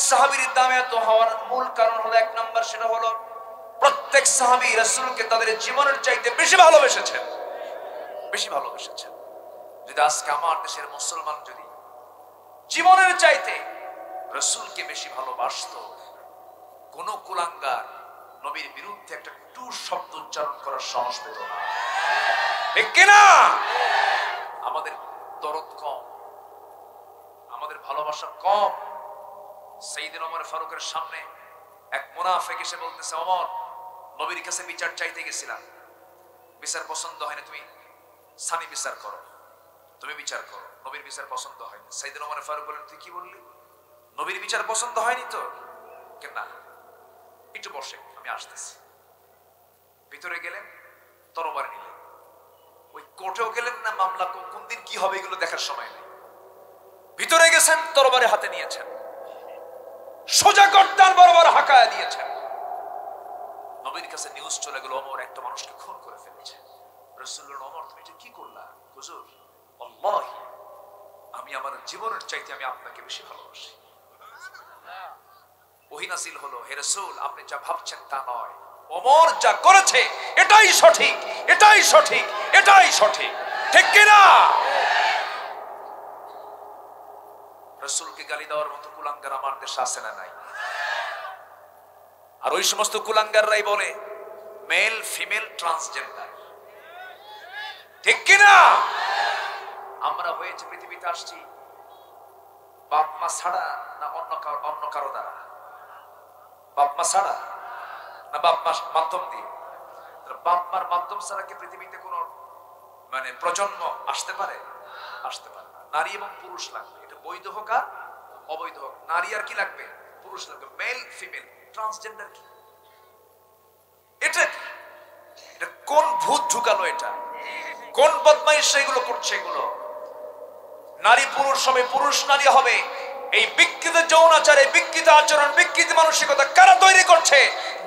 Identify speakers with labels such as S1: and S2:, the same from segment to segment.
S1: সাহাবীর দাম এত হওয়ার মূল কারণ হলো, এক নাম্বার সেটা হলো প্রত্যেক সাহাবী রাসূলকে তাদের জীবনের চাইতে বেশি ভালোবেসেছেন, বেশি ভালোবেসেছেন। যদি আজকে আমার দেশের মুসলমান যদি জীবনের চাইতে রাসূলকে বেশি ভালোবাসতো, কোন কুলাঙ্গার নবীর বিরুদ্ধে একটা টু শব্দ উচ্চারণ করার সাহস পেত না, ঠিক কিনা? আমাদের দরদ কম, আমাদের ভালোবাসা কম। সাইয়েদনা ওমর ফারুকের সামনে এক মুনাফিক এসে বলতেছে, ওমর, নবীর কাছে বিচার চাইতে গেছিলাম, বিচার পছন্দ হয়নি, তুমি সানি বিচার করো, তুমি বিচার করো, নবীর বিচার পছন্দ হয়নি। সাইয়েদনা ওমর ফারুক বলেন, তুই কি বললি? নবীর বিচার পছন্দ হয়নি তো? না, একটু বসে, আমি আসতেছি। ভিতরে গেলেন, তরবারি নিলেন, ওই কোর্টেও গেলেন না, মামলা কোন দিন কি হবে এগুলো দেখার সময় নেই। ভিতরে গেছেন, তরবারি হাতে নিয়েছেন, সোজা গর্দান বরাবর হাঁকায়া দিয়েছেন। নবীর কাছে নিউজ চলে গেল, ওমর একটা মানুষকে খুন করে ফেলেছে। রাসূলুল্লাহ, ওমর তুমি এটা কি করলা? হুজুর, আল্লাহি আমি আমার জীবনের চাইতে আমি আপনাকে বেশি ভালোবাসি। ওহী নাযিল হলো, হে রাসূল, আপনি যা ভাবছেন তা নয়, ওমর যা করেছে এটাই সঠিক, এটাই সঠিক, এটাই সঠিক, ঠিক কি না? রাসূলকে গালি দেওয়ার মতো কুলাঙ্গার আমার দেশে আছে না নাই? আর ওই সমস্ত কুলাঙ্গাররাই বলে মেল ফিমেল ট্রান্সজেন্ডার, ঠিক কি না? আমরা হয়েছে পৃথিবীতে আসছি বাপ মা ছাড়া না অন্য কারো দ্বারা? বাপ মা ছাড়া না বাপ মা মাধ্যম দিয়ে? বাপ মার মাধ্যম ছাড়া কি পৃথিবীতে কোন মানে প্রজন্ম আসতে পারে? আসতে পারে না। নারী এবং পুরুষ লাগবে, এটা বৈধ হোক আর অবৈধ হোক। নারী আর কি লাগবে? পুরুষ লাগবে। মেল ফিমেল ট্রান্সজেন্ডার কি? এটা কি? এটা কোন ভূত ঢুকালো? এটা কোন বদমাইশ এগুলো করছে? এগুলো নারী পুরুষ হবে, পুরুষ নারী হবে। এই বিকৃত যৌনাচার, এই বিকৃত আচরণ, বিকৃত মানসিকতা কারা তৈরি করছে?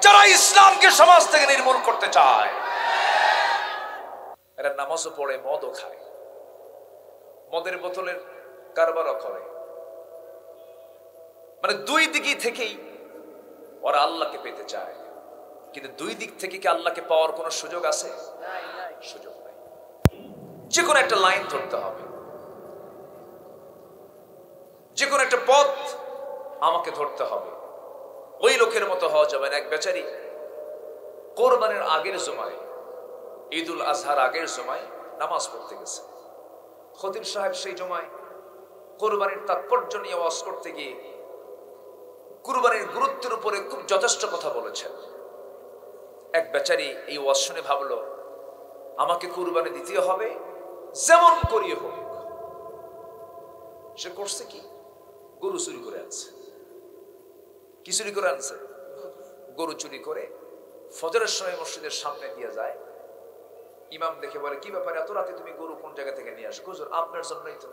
S1: যারা ইসলামকে সমাজ থেকে নির্মূল করতে চায়। এরা নামাজও পড়ে, মদও খায়, মদের বোতলের কারবারও করে। মানে দুই দিকই থেকেই ওরা আল্লাহকে পেতে চায়, কিন্তু দুই দিক থেকে কি আল্লাহকে পাওয়ার কোনো সুযোগ আছে? সুযোগ নাই। যে কোনো একটা লাইন ধরতে হবে, যে কোনো একটা পথ আমাকে ধরতে হবে। ওই লোকের মতো হওয়া যাবে না। এক বেচারি কোরবানির আগের জমায়, ঈদুল আজহার আগের জমায় নামাজ পড়তে গেছে। খতিব সাহেব সেই জমায় কোরবানির তাৎপর্য নিয়ে ওয়াজ করতে গিয়ে কুরবানির গুরুত্বের উপরে খুব যথেষ্ট কথা বলেছেন। এক বেচারি এই ওয়াজ শুনে ভাবলো, আমাকে কুরবানি দিতে হবে, যেমন করিয়ে হোক। সে করছে কি? গরু চুরি করে আনছে। কি চুরি করে আনছে? গরু চুরি করে ফজরের সময় মসজিদের সামনে দিয়ে যায়। ইমাম দেখে বলে, কি ব্যাপারে এত রাতে তুমি গরু কোন জায়গা থেকে নিয়ে আসো? হুজুর, আপনার জন্যই তো,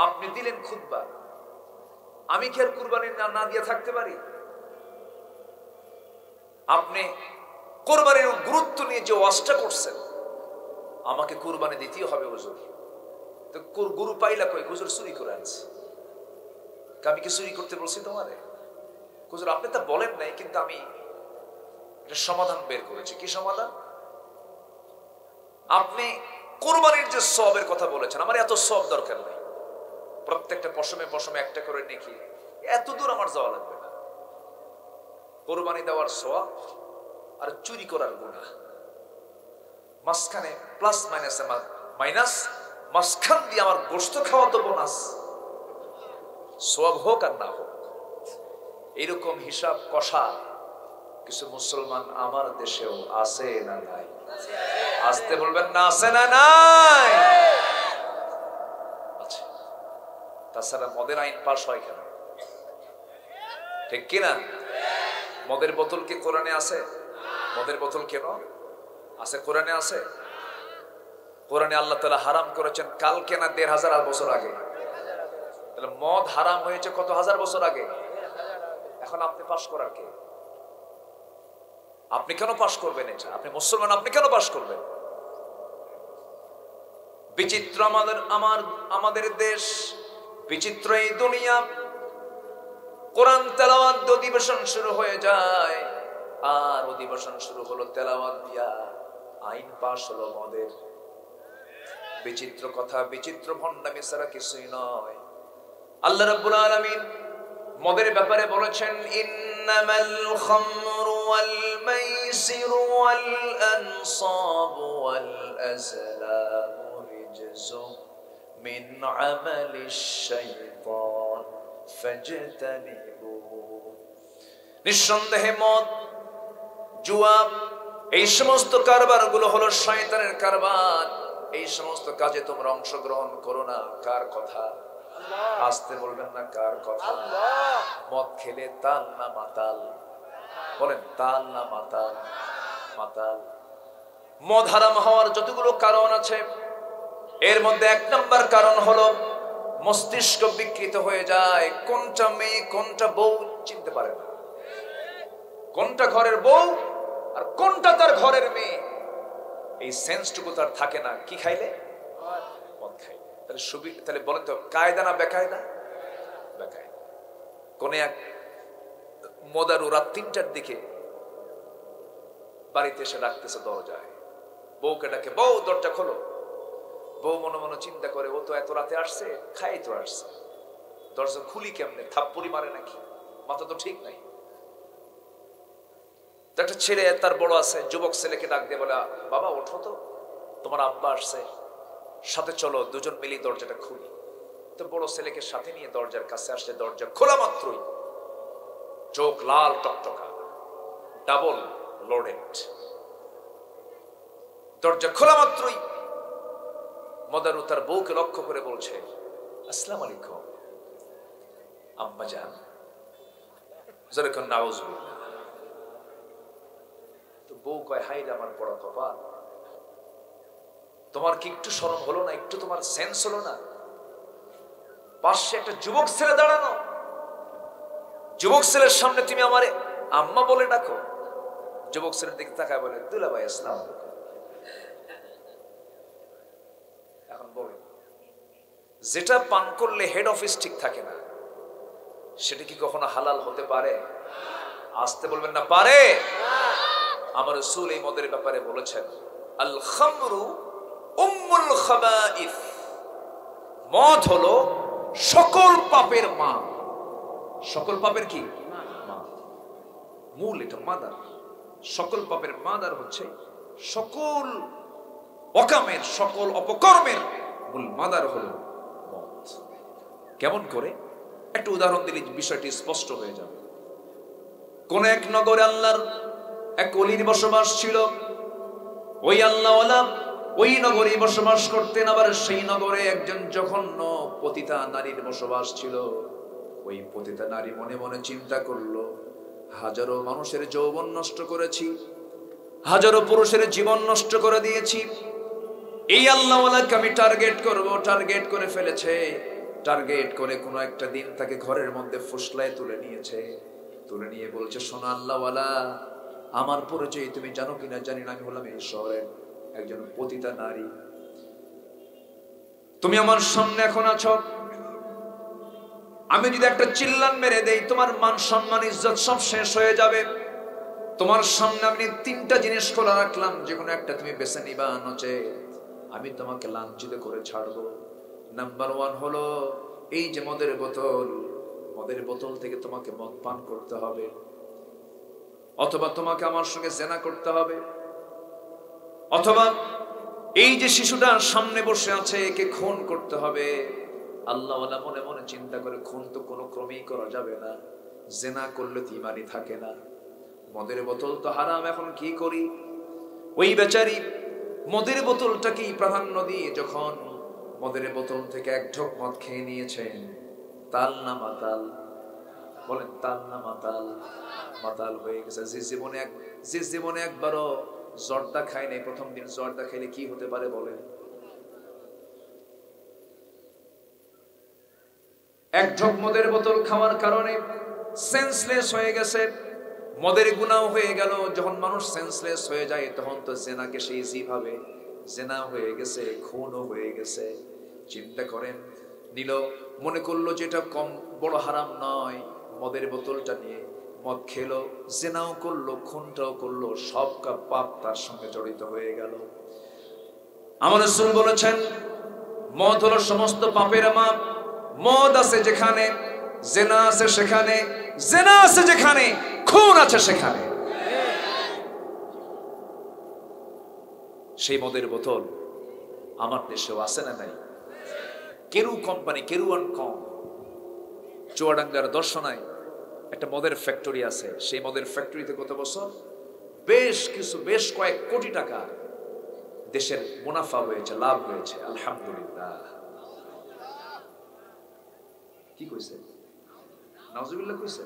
S1: আপনি দিলেন খুতবা, আমি কি আর কুরবানি না দিয়ে থাকতে পারি? আপনি কুরবানির গুরুত্ব নিয়ে যে ওয়াজটা করছেন, আমাকে কুরবানি দিতেই হবে হুজুর। তো গরু পাইলা কই? হুজুর, চুরি করে আনছে। আমি কি চুরি করতে বলছি তোমারে? হুজুর, আপনি তা বলেন নাই, কিন্তু আমি এটা সমাধান বের করেছি। কি সমাধান? আপনি কুরবানির যে সওয়াবের কথা বলেছেন, আমার এত সওয়াব দরকার নাই। প্রত্যেকটা পশমে পশমে একটা করে নেকি, এত দূর আমার যাওয়া লাগবে না। কুরবানি দেওয়ার সওয়াব আর চুরি করার গুনাহ, মাঝখানে প্লাস মাইনাস, মাইনাস, মাঝখান দিয়ে আমার গোশত খাওয়া তো বোনাস। সওয়াব হোক আর না হোক, এরকম হিসাব কষা কিছু মুসলমান আমার দেশেও আছে না নাই? আসতে বলবেন না, আছে না নাই? আচ্ছা, তাছাড়া মদের আইন পাশ হয় কেন? ঠিক কিনা? মদের বোতল কি কোরআনে আছে? মদের বোতল কেন আছে? কোরআনে আছে। কোরআনে আল্লাহ তাআলা হারাম করেছেন কালকে না ১৫০০ বছর আগে। তাহলে মদ হারাম হয়েছে কত হাজার বছর আগে। এখন আপনি পাশ করার কে? আপনি কেন পাশ করবেন এটা? আপনি মুসলমান, আপনি কেন পাশ করবেন? বিচিত্র আমাদের দেশ, বিচিত্র এই দুনিয়া। কোরআন তেলাওয়াত অধিবেশন শুরু হয়ে যায়, আর অধিবেশন শুরু হলো তেলাওয়াত দিয়া, আইন পাশ হলো মদের। বিচিত্র কথা, বিচিত্র ভণ্ডামি ছাড়া কিছুই নয়। আল্লাহ রাব্বুল আলামিন মদের ব্যাপারে বলেছেন, ইন্নামাল খামরু ওয়াল মাইসিরু ওয়াল আনসাবু ওয়াল আজলামু রিজসুম মিন আমালিশ শাইতান ফাজতানিবুহু। নিঃসন্দেহে মদ, জুয়া, এই সমস্ত কারবারগুলো হলো শয়তানের কারবার। এই সমস্ত কাজে তোমরা অংশগ্রহণ করো না। কার কথা? আসতে বলবেন না, কার কথা? মদ খেলে তাল না মাতাল? বলেন, তাল না মাতাল? মাতাল। মদ হারাম হওয়ার যতগুলো কারণ আছে, এর মধ্যে এক নম্বর কারণ হলো মস্তিষ্ক বিকৃত হয়ে যায়। কোনটা মেয়ে কোনটা বউ চিনতে পারে না, কোনটা ঘরের বউ আর কোনটা তার ঘরের মেয়ে, এই সেন্সটুকু তার থাকে না। কি খাইলে? মদ খাইলে। তাহলে বলেন তো, কায়দা না বেকায়দা? বেকায়দা। কোন এক মদারু রাত ৩টার দিকে বাড়িতে এসে ডাকতেছে দরজায়, বউকে ডাকে, বউ দরজা খোলো। বউ মনে মনে চিন্তা করে, ও তো এত রাতে আসছে, খাই তো আসছে, দরজা খুলি কেমনে? থাপ্পড়ি মারে নাকি? মাথা তো ঠিক নাই। একটা ছেলে, তার বড় আছে, যুবক ছেলেকে ডাক দিয়ে বলে, বাবা ওঠো তো, তোমার আব্বা আসছে, সাথে চলো, দুজন মিলি দরজাটা খুলি। তো বড় ছেলেকে সাথে নিয়ে দরজার কাছে আসলে, দরজা খোলা মাত্রই চোখ লাল টকটকা, ডাবল লোডেড। দরজা খোলা মাত্রই মদারু তার বউকে লক্ষ্য করে বলছে, আসসালামু আলাইকুম আম্মা জান। যেরকম নাউজুবিল্লাহ। তো বউ কয়, হাই রে আমার বড় কপাল, তোমার কি একটু শরম হলো না? একটু তোমার সেন্স হলো না? পাশে একটা যুবক ছেলে দাঁড়ানো, যুবক ছেলের সামনে তুমি আমারে আম্মা বলে ডাকো। যুবক ছেলের দিকে তাকায় বলে, দুলা ভাই আসসালাম। এখন বলে, যেটা পান করলে হেড অফিস ঠিক থাকে না, সেটা কি কখনো হালাল হতে পারে? আসতে বলবেন না, পারে? আমার রাসূল এই মদের ব্যাপারে বলেছেন, আল খামরু উম্মুল খাবাইস। মদ হলো সকল পাপের মা। সকল পাপের কি মা? মূল, এটা মাদার। সকল পাপের মাদার হচ্ছে সকল অকামের, সকল অপকর্মের মূল মাদার হলো মদ। কেমন করে? একটা উদাহরণ দিলে বিষয়টি স্পষ্ট হয়ে যাবে। কোন এক নগরে আল্লাহর এক ওলির বসবাস ছিল। ওই আল্লাহওয়ালা ওই নগরে বসবাস করতেন। আবার সেই নগরে একজন জঘন্য পতিতা নারীর বসবাস ছিল। ওই পতিতা নারী মনে মনে চিন্তা করলো, হাজারো মানুষের যৌবন নষ্ট করেছি, হাজারো পুরুষের জীবন নষ্ট করে দিয়েছি, এই আল্লাহওয়ালাকে আমি টার্গেট করব। টার্গেট করে ফেলেছে। টার্গেট করে কোনো একটা দিন তাকে ঘরের মধ্যে ফুসলায় তুলে নিয়েছে। তুলে নিয়ে বলছে, শোনো আল্লাহওয়ালা, আমার পরিচয় তুমি জানো কিনা জানি না, আমি হলাম এই শহরের একজন পতিতা নারী। তুমি আমার সামনে এখন আছো, আমি যদি একটা চিল্লান মেরে দেই, তোমার মান সম্মান ইজ্জত সব শেষ হয়ে যাবে। তোমার সামনে আমি 3টা জিনিস খোলা রাখলাম, যে কোনো একটা তুমি বেছে নিবা, নচেত আমি তোমাকে লাঞ্ছিত করে ছাড়বো। নাম্বার 1 হলো এই যে মদের বোতল, মদের বোতল থেকে তোমাকে মদ পান করতে হবে, অথবা তোমাকে আমার সঙ্গে জেনা করতে হবে, অথবা এই যে শিশুটা সামনে বসে আছে একে খুন করতে হবে। আল্লাহওয়ালা মনে মনে চিন্তা করে, খুন তো কোনো ক্রমেই করা যাবে না, জেনা করলে তো ঈমানই থাকে না, মদের বোতল তো হারাম, এখন কি করি? ওই বেচারি মদের বোতলটাকেই প্রাধান্য দিয়ে যখন মদের বোতল থেকে এক ঢোক মদ খেয়ে নিয়েছেন, তাল না মাতাল? বলেন, তাল না মাতাল? মাতাল হয়ে গেছে। যে জীবনে একবারও জর্দা খায় নাই, প্রথম দিন জর্দা খাইলে কি হতে পারে বলেন? এক ঢোক মদের বোতল খাওয়ার কারণে সেন্সলেস হয়ে গেছে, মদের গুনাহ হয়ে গেল। যখন মানুষ সেন্সলেস হয়ে যায়, তখন তো জেনাকে সেই যেভাবে জেনা হয়ে গেছে, খুনও হয়ে গেছে। চিন্তা করেন, নিল, মনে করলো যে এটা কম বড় হারাম নয়, মদের বোতলটা নিয়ে মদ খেলো, জিনাও করলো, খুনটাও করলো, সব পাপ তার সঙ্গে জড়িত হয়ে গেল। আমার রাসূল বলেছেন মদ হলো সমস্ত পাপের মা। মদ আছে যেখানে জিনা আছে সেখানে, জিনা আছে যেখানে খুন আছে সেখানে। সেই মদের বোতল আমার দেশেও আছে না নাই? কেরু কোম্পানি, কেরুয়ান কম, চুয়াডাঙ্গার দর্শনায় একটা মদের ফ্যাক্টরি আছে। সেই মদের ফ্যাক্টরিতে গত বছর বেশ কয়েক কোটি টাকা দেশের মুনাফা হয়েছে, লাভ হয়েছে। আলহামদুলিল্লাহ। কি কইছে? নাউজুবিল্লাহ কইছে?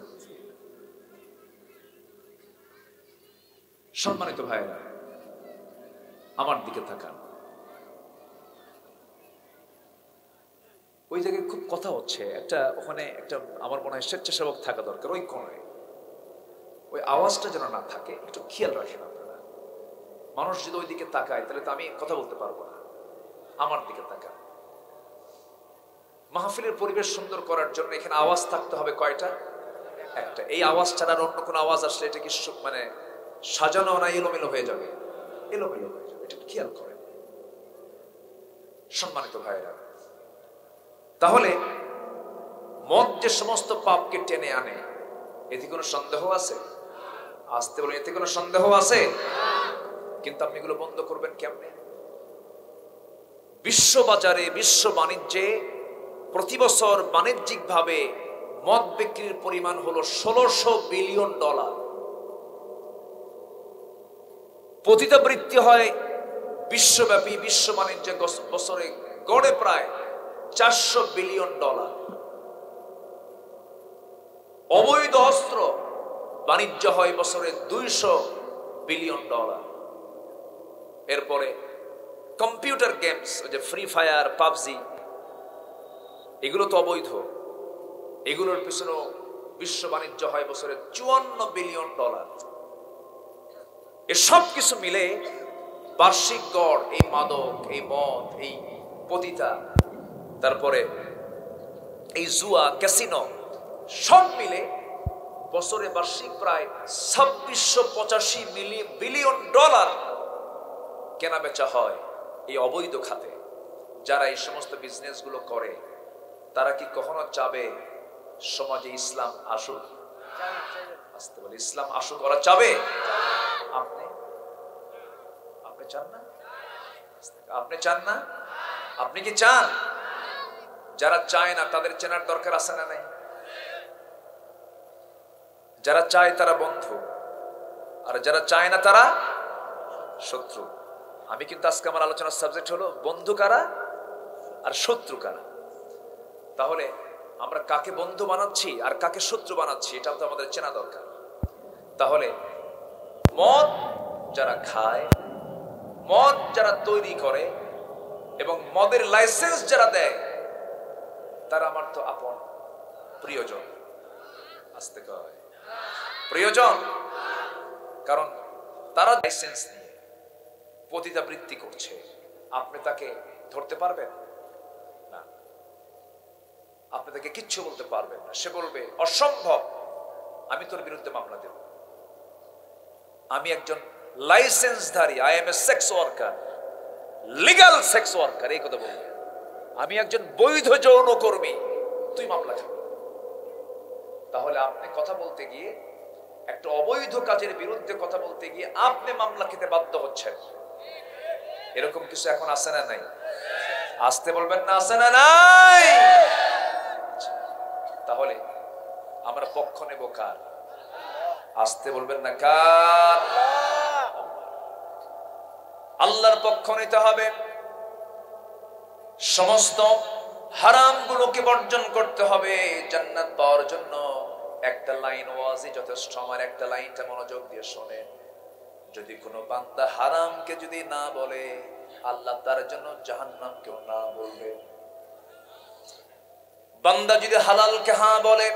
S1: সম্মানিত ভাইরা, আমার দিকে তাকান। ওই জায়গায় খুব কথা হচ্ছে, ওখানে একটা আমার মনে হয় স্বেচ্ছাসেবক থাকা দরকার ওই কোণায়। ওই আওয়াজটা যেন না থাকে, একটু খেয়াল রাখেন আপনারা। মানুষ যদি ওই দিকে তাকায় তাহলে তো আমি কথা বলতে পারবো না। আমার দিকে তাকান। মাহফিলের পরিবেশ সুন্দর করার জন্য এখানে আওয়াজ থাকতে হবে কয়টা? একটা। এই আওয়াজ ছাড়া অন্য কোনো আওয়াজ আসলে এটা কি মানে সাজানো না এলোমেলো হয়ে যাবে? এলোমেলো হয়ে যাবে, এটা খেয়াল করেন সম্মানিত ভাইরা। তাহলে মদ যে সমস্ত পাপকে টেনে আনে, এতে কোনো সন্দেহ আছে? আসতে বলেন, এতে কোনো সন্দেহ আছে? কিন্তু আপনি এগুলো বন্ধ করবেন কেমনে? বিশ্ব বাজারে, বিশ্ব বাণিজ্যে প্রতি বছর বাণিজ্যিক ভাবে মদ বিক্রির পরিমাণ হলো $1600 বিলিয়ন। পতিতাবৃত্তি হয় বিশ্বব্যাপী, বিশ্ব বাণিজ্যে বছরে গড়ে প্রায় $400 বিলিয়ন। অবৈধ অস্ত্র বাণিজ্য হয় বছরে $200 বিলিয়ন। এরপরে কম্পিউটার গেমস, যে ফ্রি ফায়ার, পাবজি, এগুলো তো অবৈধ। এগুলোর পিছনে বিশ্ব বাণিজ্য হয় বছরে $54 বিলিয়ন। এসব কিছু মিলে বার্ষিক গড় এই মাদক, এই মদ, এই পতিতা, তারপরে এই জুয়া, ক্যাসিনো সব মিলে বছরে বার্ষিক প্রায় $2685 বিলিয়ন কেনা বেচা হয় এই অবৈধ খাতে। যারা এই সমস্ত বিজনেস গুলো করে তারা কি কখনো চাবে সমাজে ইসলাম আসুক? আসতে বলে ইসলাম আসুক, ওরা চাবে? আপনি চান না? আপনি চান না? আপনি কি চান? যারা চায় না তাদের চেনার দরকার আছে না নাই? যারা চায় তারা বন্ধু, আর যারা চায় না তারা শত্রু। আমি কিন্তু আজকে আমার আলোচনার সাবজেক্ট হলো বন্ধু কারা আর শত্রু কারা। তাহলে আমরা কাকে বন্ধু বানাচ্ছি আর কাকে শত্রু বানাচ্ছি এটা তো আমাদের চেনা দরকার। তাহলে মদ যারা খায়, মদ যারা তৈরি করে এবং মদের লাইসেন্স যারা দেয়, তারা আমার তো আপন প্রিয়জন। আসতে কয় প্রিয়জন, কারণ তারা লাইসেন্স নিয়ে পতিতাবৃত্তি করছে। আপনি তাকে ধরতে পারবেন না, আপনি তাকে কিচ্ছু বলতে পারবেন না। সে বলবে অসম্ভব, আমি তোর বিরুদ্ধে মামলা দেব। আমি একজন লাইসেন্সধারী, I am a sex worker, legal sex worker, এই কথা বলবে। আমি একজন বৈধ যৌন কর্মী, তুই মামলা খাবি। তাহলে আপনি কথা বলতে গিয়ে, একটা অবৈধ কাজের বিরুদ্ধে কথা বলতে গিয়ে আপনি মামলা খেতে বাধ্য হচ্ছেন। এরকম কিছু এখন আছে না নাই? আসতে বলবেন না, আছে না নাই? তাহলে আমরা পক্ষ নেব কার? আসতে বলবেন না কার? আল্লাহর পক্ষ নিতে হবে। সমস্ত হারাম গুলোকে বর্জন করতে হবে জান্নাত পাওয়ার জন্য। একটা লাইন ওয়াজই যথেষ্ট। আমার একটা লাইনটা মনোযোগ দিয়ে শোনেন। যদি কোনো বান্দা হারামকে যদি না বলে, আল্লাহ তার জন্য জাহান্নামকেও না বলবে। বান্দা যদি হালালকে হ্যাঁ বলে,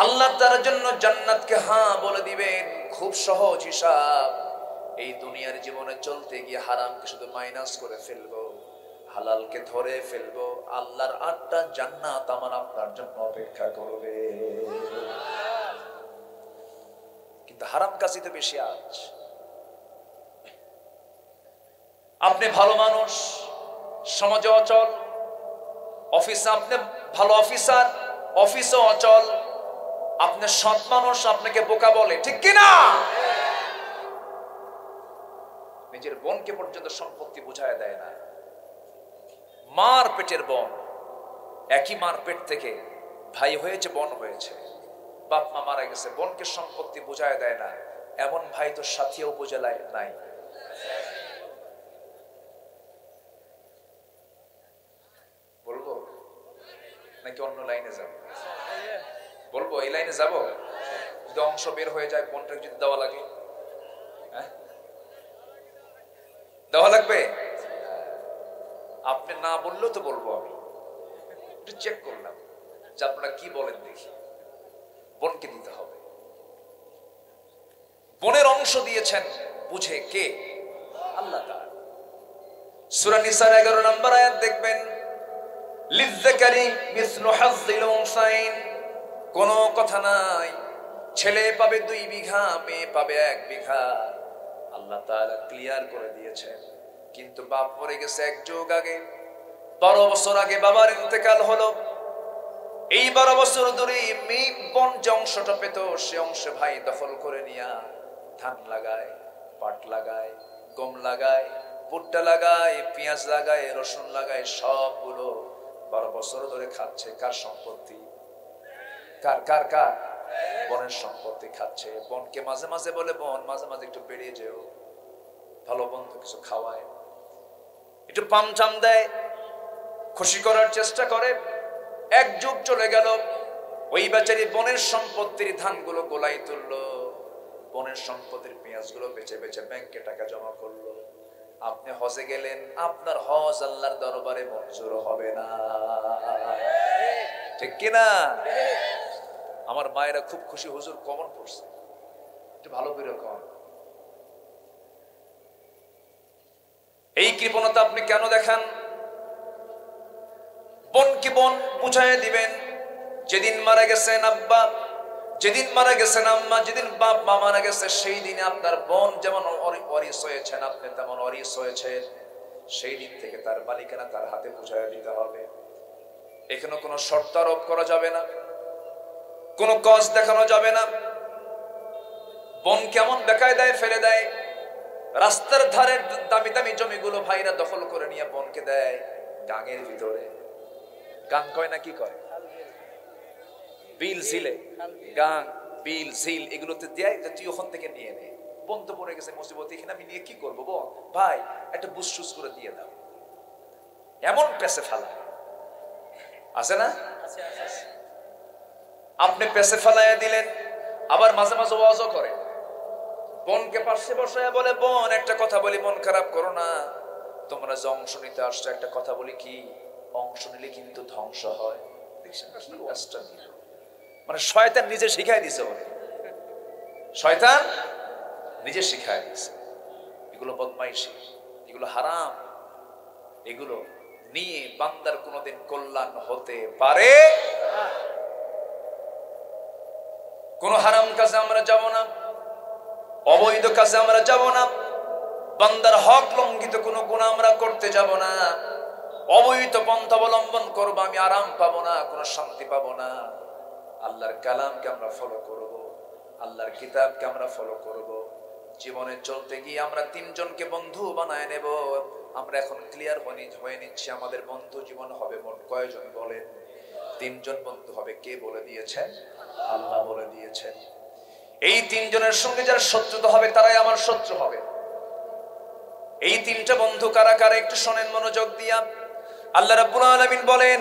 S1: আল্লাহ তার জন্য জান্নাতকে হ্যাঁ বলে দিবেন। খুব সহজ হিসাব। এই দুনিয়ার জীবনে চলতে গিয়ে হারামকে শুধু মাইনাস করে ফেলবো, হালালকে ধরে ফেলবো, আল্লাহর 8টা জান্নাত আমার আপনার জন্য অপেক্ষা করবে। কিন্তু হারাম কাজই তো বেশি আজ। আপনি ভালো মানুষ, সমাজে অচল, অফিসে আপনি ভালো অফিসার, অফিসে অচল, আপনি সৎ মানুষ, আপনাকে বোকা বলে, ঠিক কিনা? নিজের বোনকে পর্যন্ত সম্পত্তি বুঝায় দেয় না। মার পেটের বোন, একই মার পেট থেকে ভাই হয়েছে, বোন হয়েছে, বাপ মা মারা গেছে, বোনকে সম্পত্তি বুঝায় দেয় না। এমন ভাই তো সাথীয় উপজেলায় নাই। বলবো নাকি অন্য লাইনে যাব? বলবো এই লাইনে যাব। যদি অংশ বের হয়ে যায়, বোনটাকে যদি দেওয়া লাগে, দেওয়া লাগবে। আপনি না বললেও তো বলবো। আমি একটু চেক করলাম যে আপনারা কি বলেন, দেখি। বোনকে দিতে হবে। বোনের অংশ দিয়েছেন বুঝে কে? আল্লাহ তাআলা। সূরা নিসার 11 নম্বর আয়াত দেখবেন, লিযযাকারি মিসলু হাযযিল উনসাইন। কোনো কথা নাই, ছেলে পাবে 2 বিঘা, মেয়ে পাবে 1 বিঘা। আল্লাহ তাআলা ক্লিয়ার করে দিয়েছেন। কিন্তু বাপ মরে গেছে 1 যুগ আগে, 12 বছর আগে বাবার ইন্তেকাল হলো। এই 12 বছর ধরে মেয়ে বোন যে অংশটা পেত, সে অংশে ভাই দখল করে নিয়া ধান লাগায়, পাট লাগায়, গম লাগায়, ভুট্টা লাগায়, পেঁয়াজ লাগায়, রসুন লাগায়, সবগুলো 12 বছর ধরে খাচ্ছে। কার সম্পত্তি? কার কার কার? বোনের সম্পত্তি খাচ্ছে। বোনকে মাঝে মাঝে বলে, বোন মাঝে মাঝে একটু বেরিয়ে যেও, ভালো বন্ধু কিছু খাওয়ায়, একটু পামচাম দেয়, খুশি করার চেষ্টা করে। 1 যুগ চলে গেল, ওই বেচারি বোনের সম্পত্তির ধানগুলো গোলাই তুললো, বোনের সম্পত্তির পেঁয়াজগুলো বেচে বেচে ব্যাংকে টাকা জমা করলো। আপনি হজে গেলেন, আপনার হজ আল্লাহর দরবারে মঞ্জুর হবে না, ঠিক কিনা? আমার মায়েরা খুব খুশি, হুজুর কমন পড়ছে, একটু ভালো করে কম। এই কৃপণতা আপনি কেন দেখান? বোনকে বোন বুঝাই দিবেন। যেদিন মারা গেছেন আব্বা, যেদিন মারা গেছেন আম্মা, যেদিন বাপ মা মারা গেছে, সেই দিনে আপনার বোন যেমন অরিস হয়েছেন, আপনি তেমন অরিস হয়েছেন। সেই দিন থেকে তার মালিকানা তার হাতে বুঝাই দিতে হবে। এখানে কোনো শর্ত আরোপ করা যাবে না, কোনো কজ দেখানো যাবে না। বোন কেমন বেকায়দায় ফেলে দেয়, রাস্তার ধারের দামি দামি জমিগুলো ভাইরা দখল করে নিয়ে বোনকে দেয় গাঙের ভিতরে। গাং কয় না কি কয়? বিল ঝিলে, গাং বিল ঝিল এগুলোতে দেয়, তুই ওখান থেকে নিয়ে নে। বোন তো পড়ে গেছে মুসিবত, এখানে আমি নিয়ে কি করবো? বোন ভাই একটা বুসুস করে দিয়ে দাও। এমন পেছে ফেলা আছে না? আপনি পেছে ফেলাইয়া দিলেন, আবার মাঝে মাঝে ওয়াজও করে। বোনকে পাশে বসায় বলে, বোন একটা কথা বলি, মন খারাপ করো না, তোমরা যে অংশ নিতে আসছো, একটা কথা বলি কি, অংশ নিলে কিন্তু ধ্বংস হয়। মানে শয়তান নিজে শিখাই দিছে, বলে শয়তান নিজে শিখাই দিছে। এগুলো বদমাইশি, এগুলো হারাম, এগুলো নিয়ে বান্দার কোনোদিন কল্যাণ হতে পারে। কোন হারাম কাজে আমরা যাব না, অবৈধ কাজে আমরা যাব না, বান্দার হক লঙ্ঘিত কোনো গুনাহ আমরা করতে যাব না। অবৈধ পন্থা অবলম্বন করব, আমি আরাম পাবো না, কোনো শান্তি পাবো না। আল্লাহর কালামকে আমরা ফলো করব, আল্লাহর কিতাবকে আমরা ফলো করব। জীবনে চলতে গিয়ে আমরা 3 জনকে বন্ধু বানায় নেব। আমরা এখন ক্লিয়ার হয়ে নিচ্ছি, আমাদের বন্ধু জীবন হবে মোট কয়জন বলেন? 3 জন বন্ধু হবে। কে বলে দিয়েছেন? আল্লাহ বলে দিয়েছেন। এই 3 জনের সঙ্গে যারা শত্রুতা হবে, তারাই আমার শত্রু হবে। এই 3টা বন্ধু কারা কারা একটু শোনেন মনোযোগ দিয়া। আল্লাহ রাব্বুল আলামিন বলেন,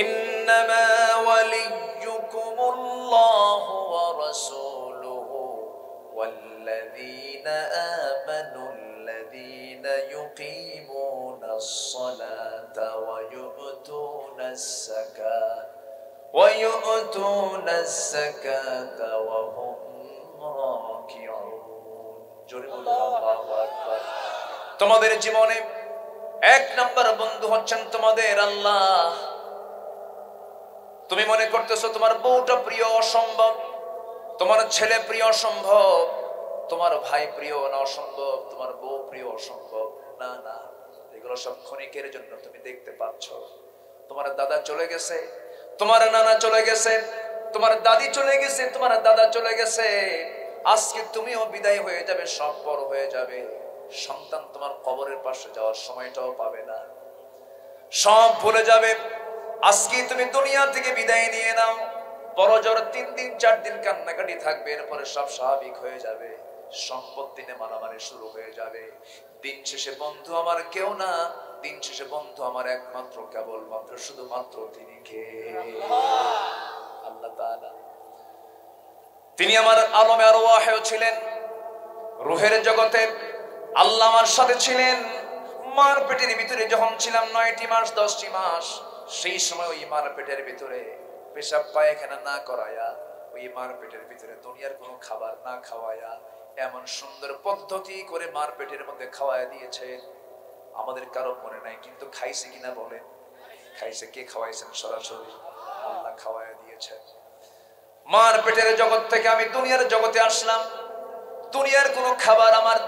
S1: ইন্নামা ওয়ালিয়্যুকুমুল্লাহু ওয়া রাসূলুহু ওয়াল্লাযীনা আমানুল্লাযীনা ইউকিমুনাস সালাতা ওয়া ইউতুনাস যাকাতা ওয়া হুম রাকিউন। জোরে বলুন আল্লাহু আকবার। তোমাদের জীবনে 1 নম্বর বন্ধু হচ্ছেন তোমাদের আল্লাহ। তুমি মনে করতেছো তোমার বউটা প্রিয়, অসম্ভব। তোমার ছেলে প্রিয় অসম্ভব, তোমার ভাই প্রিয় না অসম্ভব, তোমার বউ প্রিয় অসম্ভব। না না, এগুলো সব ক্ষণিকের জন্য তুমি দেখতে পাচ্ছ। তোমার দাদা চলে গেছে, তোমার নানা চলে গেছে, তোমার দাদি চলে গেছে, তোমার দাদা চলে গেছে। আজকে তুমিও বিদায় হয়ে যাবে, সব পর হয়ে যাবে। সন্তান তোমার কবরের পাশে যাওয়ার সময়টাও পাবে না, সব ভুলে যাবে। আজকে তুমি দুনিয়া থেকে বিদায় নিয়ে নাও, বড় জোর 3 দিন 4 দিন কান্নাকাটি থাকবে, এরপরে সব স্বাভাবিক হয়ে যাবে। সম্পত্তি নিয়ে মারামারি শুরু হয়ে যাবে। দিন শেষে বন্ধু আমার কেউ না, দিন শেষে বন্ধু আমার একমাত্র কেবলমাত্র শুধুমাত্র তিনি কে? আল্লাহ তাআলা। তিনি আমার আলমে আরওয়াহেও ছিলেন, রূহের জগতে আল্লাহ আমার সাথে ছিলেন। মার পেটের ভিতরে যখন ছিলাম 9টি মাস 10টি মাস, সেই সময় ওই মার পেটের ভিতরে পেশাব পায়খানা না করায়া, ওই মার পেটের ভিতরে দুনিয়ার কোনো খাবার না খাওয়ায়া এমন সুন্দর পদ্ধতি করে মার পেটের মধ্যে খাওয়ায়া দিয়েছে, আমাদের কারো মনে নাই। কিন্তু খাইছে কিনা বলেন? খাইছে। কে খাওয়াইছেন? সরাসরি আল্লাহ খাওয়ায়া দিয়েছে। মার পেটের জগৎ থেকে আমি দুনিয়ার জগতে আসলাম। দুনিয়ার কোনো খাবার আমার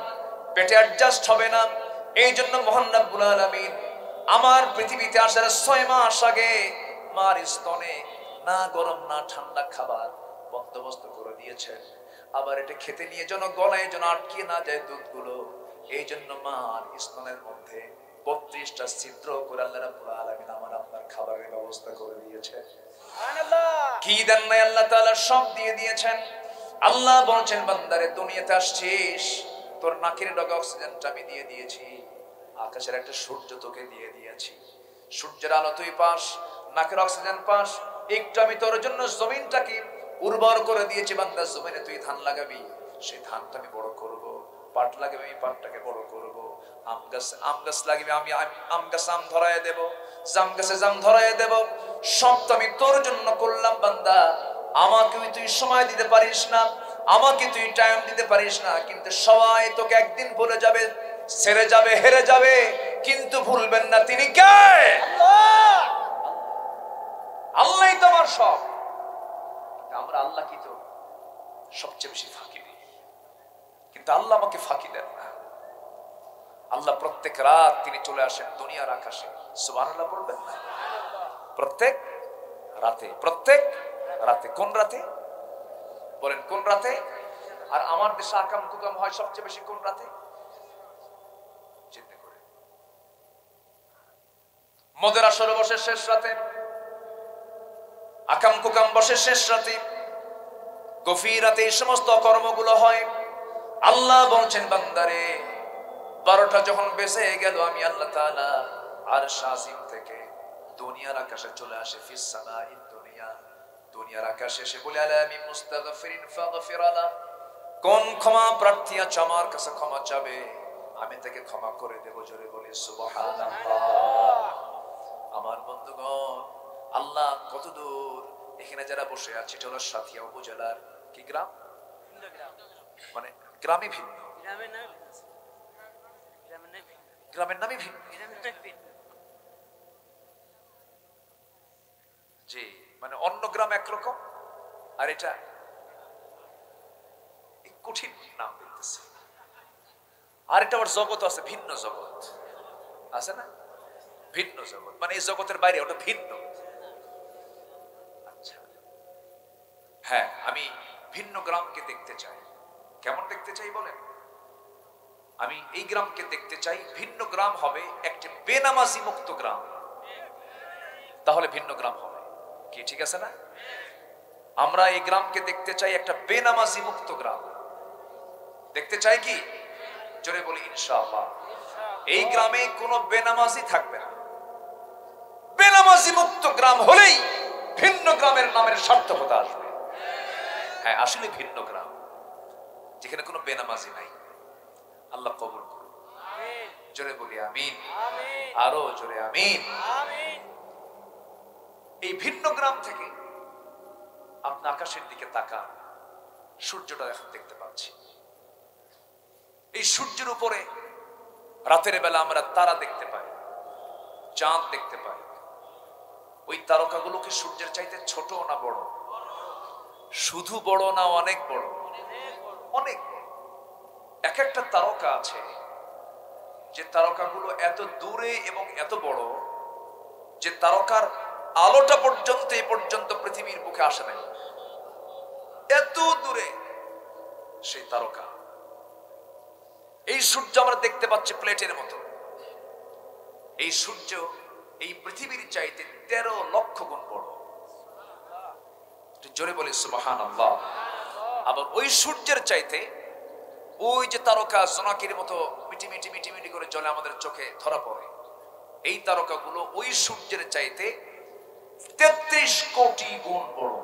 S1: পেটে অ্যাডজাস্ট হবে না। এই জন্য মহান রব্বুল আলামিন আমার পৃথিবীতে আসার 6 মাস আগে মার স্তনে না গরম না ঠান্ডা খাবার বন্দোবস্ত করে দিয়েছেন। আবার এটা খেতে নিয়ে যেন গলায় যেন আটকে না যায় দুধগুলো, এই জন্য মার স্তনের মধ্যে 32টা ছিদ্র করে আল্লাহ রাব্বুল আলামিন আমার আপনার খাবারের ব্যবস্থা করে দিয়েছে। সুবহানাল্লাহ। কি দেন নাই আল্লাহ তাআলা সব দিয়ে দিয়েছেন। আল্লাহ বলছেন, বান্দারে দুনিয়াতে আসছিস, তোর নাকের ডগে অক্সিজেনটা আমি দিয়ে দিয়েছি, আকাশের একটা সূর্য তোকে দিয়ে দিয়েছি, সূর্যের আলো তুই পাস, নাকের অক্সিজেন পাস। একটু আমি তোর জন্য জমিনটাকে উর্বর করে দিয়েছি, বান্দা জমিনে তুই ধান লাগাবি, সেই ধানটা আমি বড় করব। পাট লাগাবি, আমি পাটটাকে বড় করব। আম গাছ লাগাবি, আমি আম গাছ আম ধরায় দেব, জাম গাছে জাম ধরায় দেব। সব তো আমি তোর জন্য করলাম বান্দা। আমাকে তুই সময় দিতে পারিস না, আমাকে তুই টাইম দিতে পারিস না, কিন্তু সবাই তোকে একদিন ভুলে যাবে, ছেড়ে যাবে, হেরে যাবে, কিন্তু ভুলবেন না তিনি কে? আল্লাহ। আল্লাহই তো আমার সব। আমরা আল্লাহ কি তো সবচেয়ে বেশি ফাঁকি দিই, কিন্তু আল্লাহ আমাকে ফাঁকি দেন না। আল্লাহ প্রত্যেক রাত তিনি চলে আসেন দুনিয়ার আকাশে। সুবহানাল্লাহ বলবেন না? প্রত্যেক রাতে, প্রত্যেক রাতে। কোন রাতে বলেন? কোন রাতে? আর আমার দেশে আকাম কুকাম হয় সবচেয়ে বেশি কোন রাতে? চিন্তা করে। মদের আসর বসে শেষ রাতে, আকাম কুকাম বসে শেষ রাতে, গভীর রাতে এই সমস্ত কর্মগুলো হয়। আল্লাহ বলছেন, বান্দারে 12টা যখন বেজে গেল, আমি আল্লাহ তাআলা আরশ আজিম থেকে দুনিয়ার আকাশে চলে আসে। ফিস সামাইদ দুনিয়া, দুনিয়ার আকাশে এসে বলে, আলামি মুস্তাগফিরিন ফাগফির আলা, কোন ক্ষমা প্রার্থী আছে আমার কাছে ক্ষমা চাবে, আমি তাকে ক্ষমা করে দেব। জোরে বলি সুবহানাল্লাহ। আমার বন্ধুগণ, আল্লাহ কত দূর! এখানে যারা বসে আছে, এটা হলো সাথিয়া উপজেলার কি গ্রাম? মানে গ্রামে ভিন্ন, গ্রামের নামই ভিন্ন। জি, মানে অন্য গ্রাম একরকম, আর এটা কঠিন নাম দেখতেছে। আর এটা আবার জগৎ আছে, ভিন্ন জগৎ আছে না? ভিন্ন জগৎ মানে এই জগতের বাইরে, ওটা ভিন্ন। আচ্ছা, হ্যাঁ, আমি ভিন্ন গ্রামকে দেখতে চাই। কেমন দেখতে চাই বলেন? আমি এই গ্রামকে দেখতে চাই, ভিন্ন গ্রাম হবে একটি বেনামাজি মুক্ত গ্রাম, তাহলে ভিন্ন গ্রাম হবে কি? ঠিক আছে না? আমরা এই গ্রামকে দেখতে চাই একটা বেনামাজি মুক্ত গ্রাম। দেখতে চাই কি? জোরে বলি ইনশাআল্লাহ। এই গ্রামে কোনো বেনামাজি থাকবে না। বেনামাজি মুক্ত গ্রাম হলেই ভিন্ন গ্রামের নামের সার্থকতা আসবে। হ্যাঁ, আসলে ভিন্ন গ্রাম যেখানে কোনো বেনামাজি নাই। আল্লাহ কবুল করুন। জোরে বলি আমিন। আরো জোরে আমিন। এই ভিন্ন গ্রাম থেকে আপনি আকাশের দিকে তাকান, সূর্যটা এখন দেখতে পাচ্ছি। এই সূর্যের উপরে রাতের বেলা আমরা তারা দেখতে পাই, চাঁদ দেখতে পাই। ওই তারকাগুলো কি সূর্যের চাইতে ছোট না বড়? শুধু বড় না, অনেক বড়, অনেক বড়। এক একটা তারকা আছে যে তারকাগুলো এত দূরে এবং এত বড় যে তারকার আলোটা পর্যন্ত এই পর্যন্ত পৃথিবীর বুকে আসে নাই, এত দূরে সেই তারকা। এই সূর্য আমরা দেখতে পাচ্ছি প্লেটের মতো, এই সূর্য এই পৃথিবীর চাইতে 13 লক্ষ গুণ বড়। জোরে বলি সুবহানাল্লাহ। আবার ওই সূর্যের চাইতে ওই যে তারকা জোনাকির মতো মিটিমিটি মিটিমিটি করে জ্বলে আমাদের চোখে ধরা পড়ে, এই তারকাগুলো ওই সূর্যের চাইতে 33 কোটি গুণ বড়।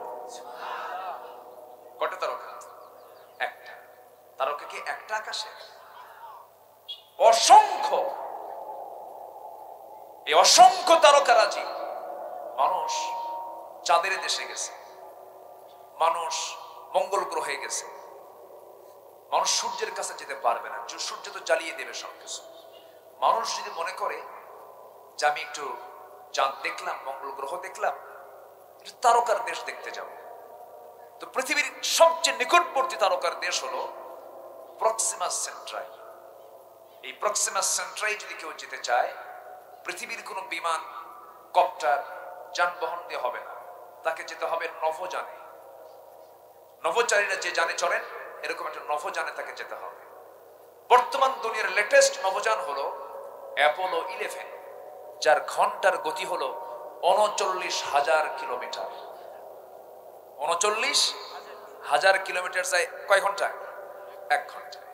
S1: কত তারকা? একটা তারকা। কি একটা আকাশে? অসংখ্য। এই অসংখ্য তারকারাজি। মানুষ চাঁদের দেশে গেছে, মানুষ মঙ্গল গ্রহে গেছে, মানুষ সূর্যের কাছে যেতে পারবে না, সূর্য তো জ্বালিয়ে দেবে সবকিছু। মানুষ যদি মনে করে যে আমি একটু চাঁদ দেখলাম, মঙ্গল গ্রহ দেখলাম, একটু তারকার দেশ দেখতে যাব, তো পৃথিবীর সবচেয়ে নিকটবর্তী তারকার দেশ হলো প্রক্সিমা সেন্ট্রাই। এই প্রক্সিমা সেন্ট্রাই যদি কেউ যেতে চায়, পৃথিবীর কোনো বিমান, কপ্টার, যানবাহন দিয়ে হবে না, তাকে যেতে হবে নভোযানে। নভোচারীরা যে যানে চড়েন, এরকম একটা নভোযানে তাকে যেতে হবে। বর্তমান দুনিয়ার লেটেস্ট নভোযান হলো অ্যাপোলো 11, যার ঘন্টার গতি হলো 39,000 কিলোমিটার। 39,000 কিলোমিটার যায় কয় ঘন্টায়? 1 ঘন্টায়।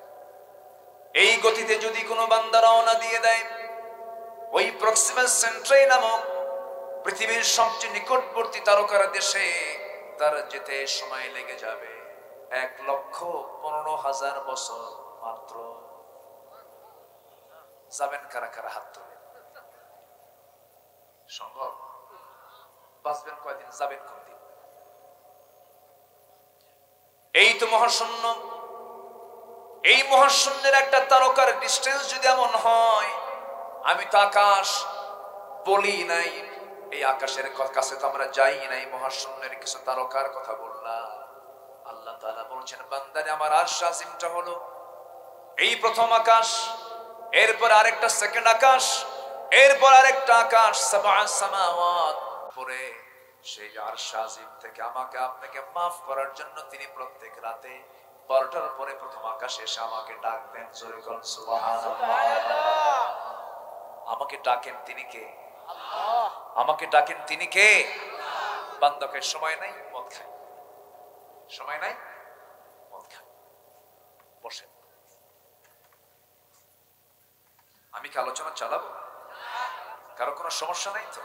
S1: এই গতিতে যদি কোনো বান্দা রওনা দিয়ে দেয় ওই প্রক্সিমা সেন্ট্রাই নামক পৃথিবীর সবচেয়ে নিকটবর্তী তারকার দেশে, তার যেতে সময় লেগে যাবে 1,15,000 বছর মাত্র। যাবেন কারা কারা? হাত তুলে। সম্ভব? বাঁচবেন কয়দিন? যাবেন কোনদিন? এই তো মহাশূন্য। এই মহাশূন্যের একটা তারকার ডিস্টেন্স যদি এমন হয়, আমি তো আকাশ বলি নাই, এই আকাশের কাছে তো আমরা যাই নাই, মহাশূন্যের কিছু তারকার কথা বললাম। আল্লাহ তাআলা বলছেন, বান্দারে আমার আরশ আজিমটা হলো এই প্রথম আকাশ, এরপর আরেকটা সেকেন্ড আকাশ, এরপর আরেকটা আকাশ, সাবআ সামাওয়াত। পরে সেই আরশ আজিম থেকে আমাকে আপনাকে মাফ করার জন্য তিনি প্রত্যেক রাতে 12টার পরে প্রথম আকাশে এসে আমাকে ডাক দেন। জোরে বলুন সুবহানাল্লাহ। আমাকে ডাকেন তিনি কে? আল্লাহ। আমাকে ডাকেন তিনি কে? আল্লাহ। বান্দাকে সময় নাই, মদ খায়। সময় নাই, মদ খায়। বসেন, আমি কি আলোচনা চালাবো? কারো কোনো সমস্যা নাই তো?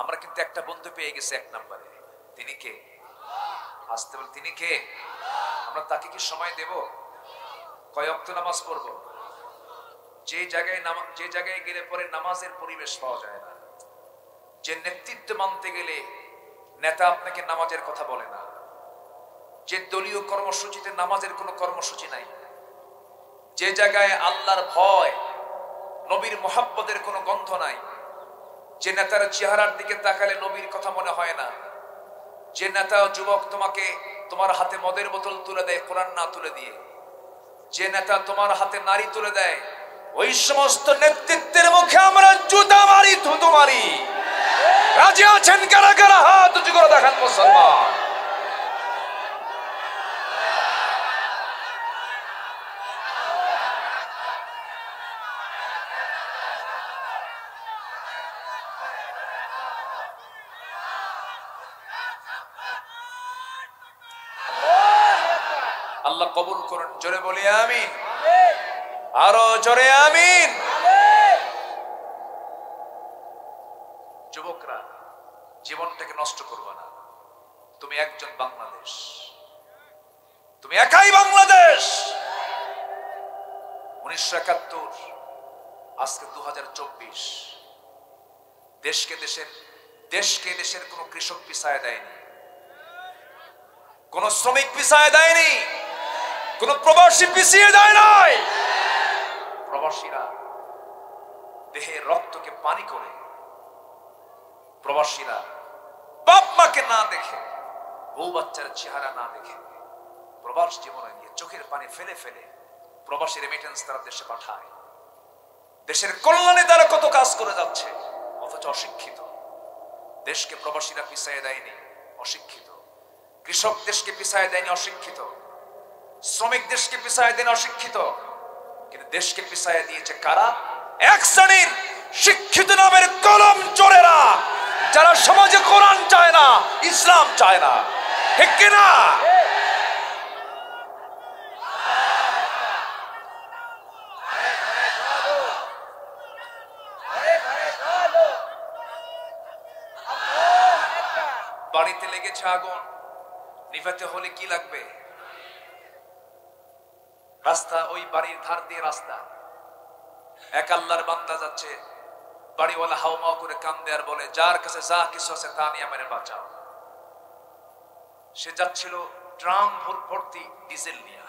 S1: আমরা কিন্তু একটা বন্ধু পেয়ে গেছি 1 নম্বরে। তিনি কে? আসতে বল, তিনি কে? আমরা তাকে কি সময় দেব? কয় ওয়াক্ত নামাজ পড়বো? যে জায়গায় গেলে পরে নামাজের পরিবেশ পাওয়া যায় না, যে নেতৃত্ব মানতে গেলে নেতা আপনাকে নামাজের কথা বলে না, যে দলীয় কর্মসূচিতে নামাজের কোনো কর্মসূচি নাই, যে জায়গায় আল্লাহর ভয়, নবীর মুহাব্বতের কোনো গন্ধ নাই, যে নেতার চেহারার দিকে তাকালে নবীর কথা মনে হয় না, যে নেতা যুবক তোমাকে তোমার হাতে মদের বোতল তুলে দেয় কোরআন না তুলে দিয়ে, যে নেতা তোমার হাতে নারী তুলে দেয়, ওই সমস্ত নেতৃত্বের মুখে আমরা জুতা মারি, থুতু মারি। রাজি আছেন কারা কারা? হাত উঁচু করে দেখান মুসলমান। আল্লাহ কবুল করুন। জোরে বলি আমিন। আরো জোরে আমিন। যুবকরা, জীবনটাকে নষ্ট করবে না। তুমি একজন বাংলাদেশ, তুমি একাই বাংলাদেশ। 1971, আজকে 2024। দেশকে দেশের কোন কৃষক পিছায় দেয়নি, কোন শ্রমিক পিছায় দেয়নি, কোন প্রবাসী পিছিয়ে দেয় নাই। প্রবাসীরা দেহের রক্তকে পানি করে, প্রবাসীরা বাপ মাকে না দেখে বউ বাচ্চার চেহারা না দেখে প্রবাস জীবনে গিয়ে চোখের পানি ফেলে ফেলে প্রবাসী রেমিটেন্স তারা দেশে পাঠায়। দেশের কল্যাণে তারা কত কাজ করে যাচ্ছে, অথচ অশিক্ষিত। দেশকে প্রবাসীরা পিছায় দেয়নি, অশিক্ষিত। কৃষক দেশকে পিছায় দেয়নি, অশিক্ষিত। শ্রমিক দেশকে পিছায় দেয়নি, অশিক্ষিত। কিন্তু দেশকে পিছায় দিয়েছে কারা? এক শ্রেণীর শিক্ষিত নামের কলম চোরেরা, যারা সমাজে কোরআন চায় না, ইসলাম চায় না। ঠিক কিনা? বাড়িতে লেগেছে আগুন, নিভাতে হলে কি লাগবে? রাস্তা, ওই বাড়ির ধার দিয়ে রাস্তা, এক আল্লাহর বান্দা যাচ্ছে, বাড়িওয়ালা হাউমাউ করে কান্দে আর বলে, যার কাছে যা কিছু আছে তা নিয়ে আমারে বাঁচাও। সে যাচ্ছিল ড্রাম ভর্তি ডিজেল নিয়ে।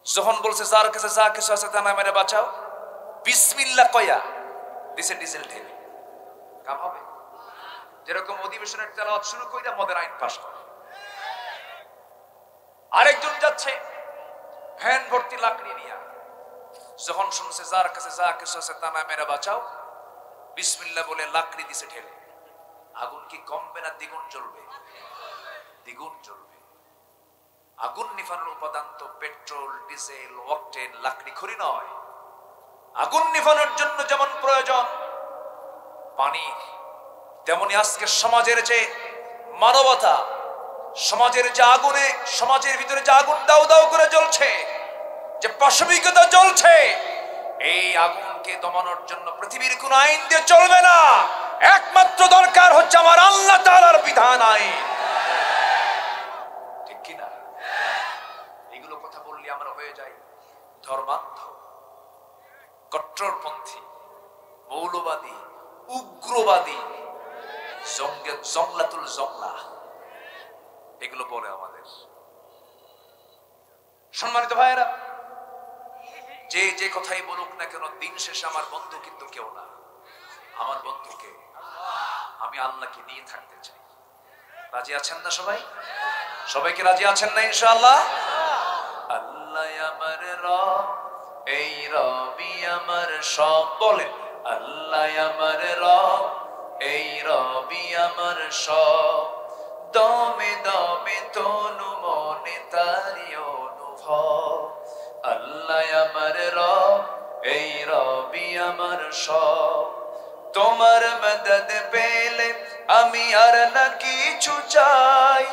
S1: যখন বলছে যার কাছে যা কিছু আছে তা নিয়ে আমারে বাঁচাও, বিসমিল্লাহ কয়া দিছে ডিজেল ঢেলে। কাম হবে? যেরকম অধিবেশনের তেলাওয়াত শুরু কইরা মদের আইন পাস করে। আরেকজন যাচ্ছে ভ্যান ভর্তি লাকড়ি নিয়ে, যখন শুনছে যার কাছে যা কিছু আছে তা না মেরে বাঁচাও, বিসমিল্লাহ বলে লাকড়ি দিছে ঢেলে। আগুন কি কমবে না দ্বিগুণ জ্বলবে? দ্বিগুণ জ্বলবে। আগুন নিভানোর উপাদান তো পেট্রোল, ডিজেল, অকটেন, লাকড়ি খড়ি নয়। আগুন নিভানোর জন্য যেমন প্রয়োজন পানি, তেমনি আজকে সমাজের যে মানবতা, সমাজের যে আগুনে, সমাজের ভিতরে যে আগুন দাউ দাউ করে জ্বলছে, যে পাশবিকতা জ্বলছে, এই আগুনকে দমানোর জন্য পৃথিবীর কোন আইন দিয়ে চলবে না। একমাত্র দরকার হচ্ছে আমার আল্লাহ তাআলার বিধান, আইন। ঠিক কিনা? এগুলো কথা বললে আমরা হয়ে যাই ধর্মান্ধ, কট্টরপন্থী, মৌলবাদী, উগ্রবাদী, জংলাতুল জংলা, এগুলো বলে আমাদের। সম্মানিত ভাইয়েরা, যে যে কথাই বলুক না কেন, দিন শেষে আমার বন্ধু কিন্তু কেউ না। আমার বন্ধুকে আমি আল্লাহকে নিয়ে থাকতে চাই। রাজি আছেন না সবাই? সবাইকে রাজি আছেন না ইনশাআল্লাহ? আল্লাহ আমার রব, এই রবি আমার সব। বলেন, আল্লাহ আমার রব, এই রবি আমার সব। দমে দমে তনু মনে তারি অনুভব। আল্লাহ আমার রব, এই রবি আমার সব। তোমার মদদ পেলে আমি আর না কিছু চাই।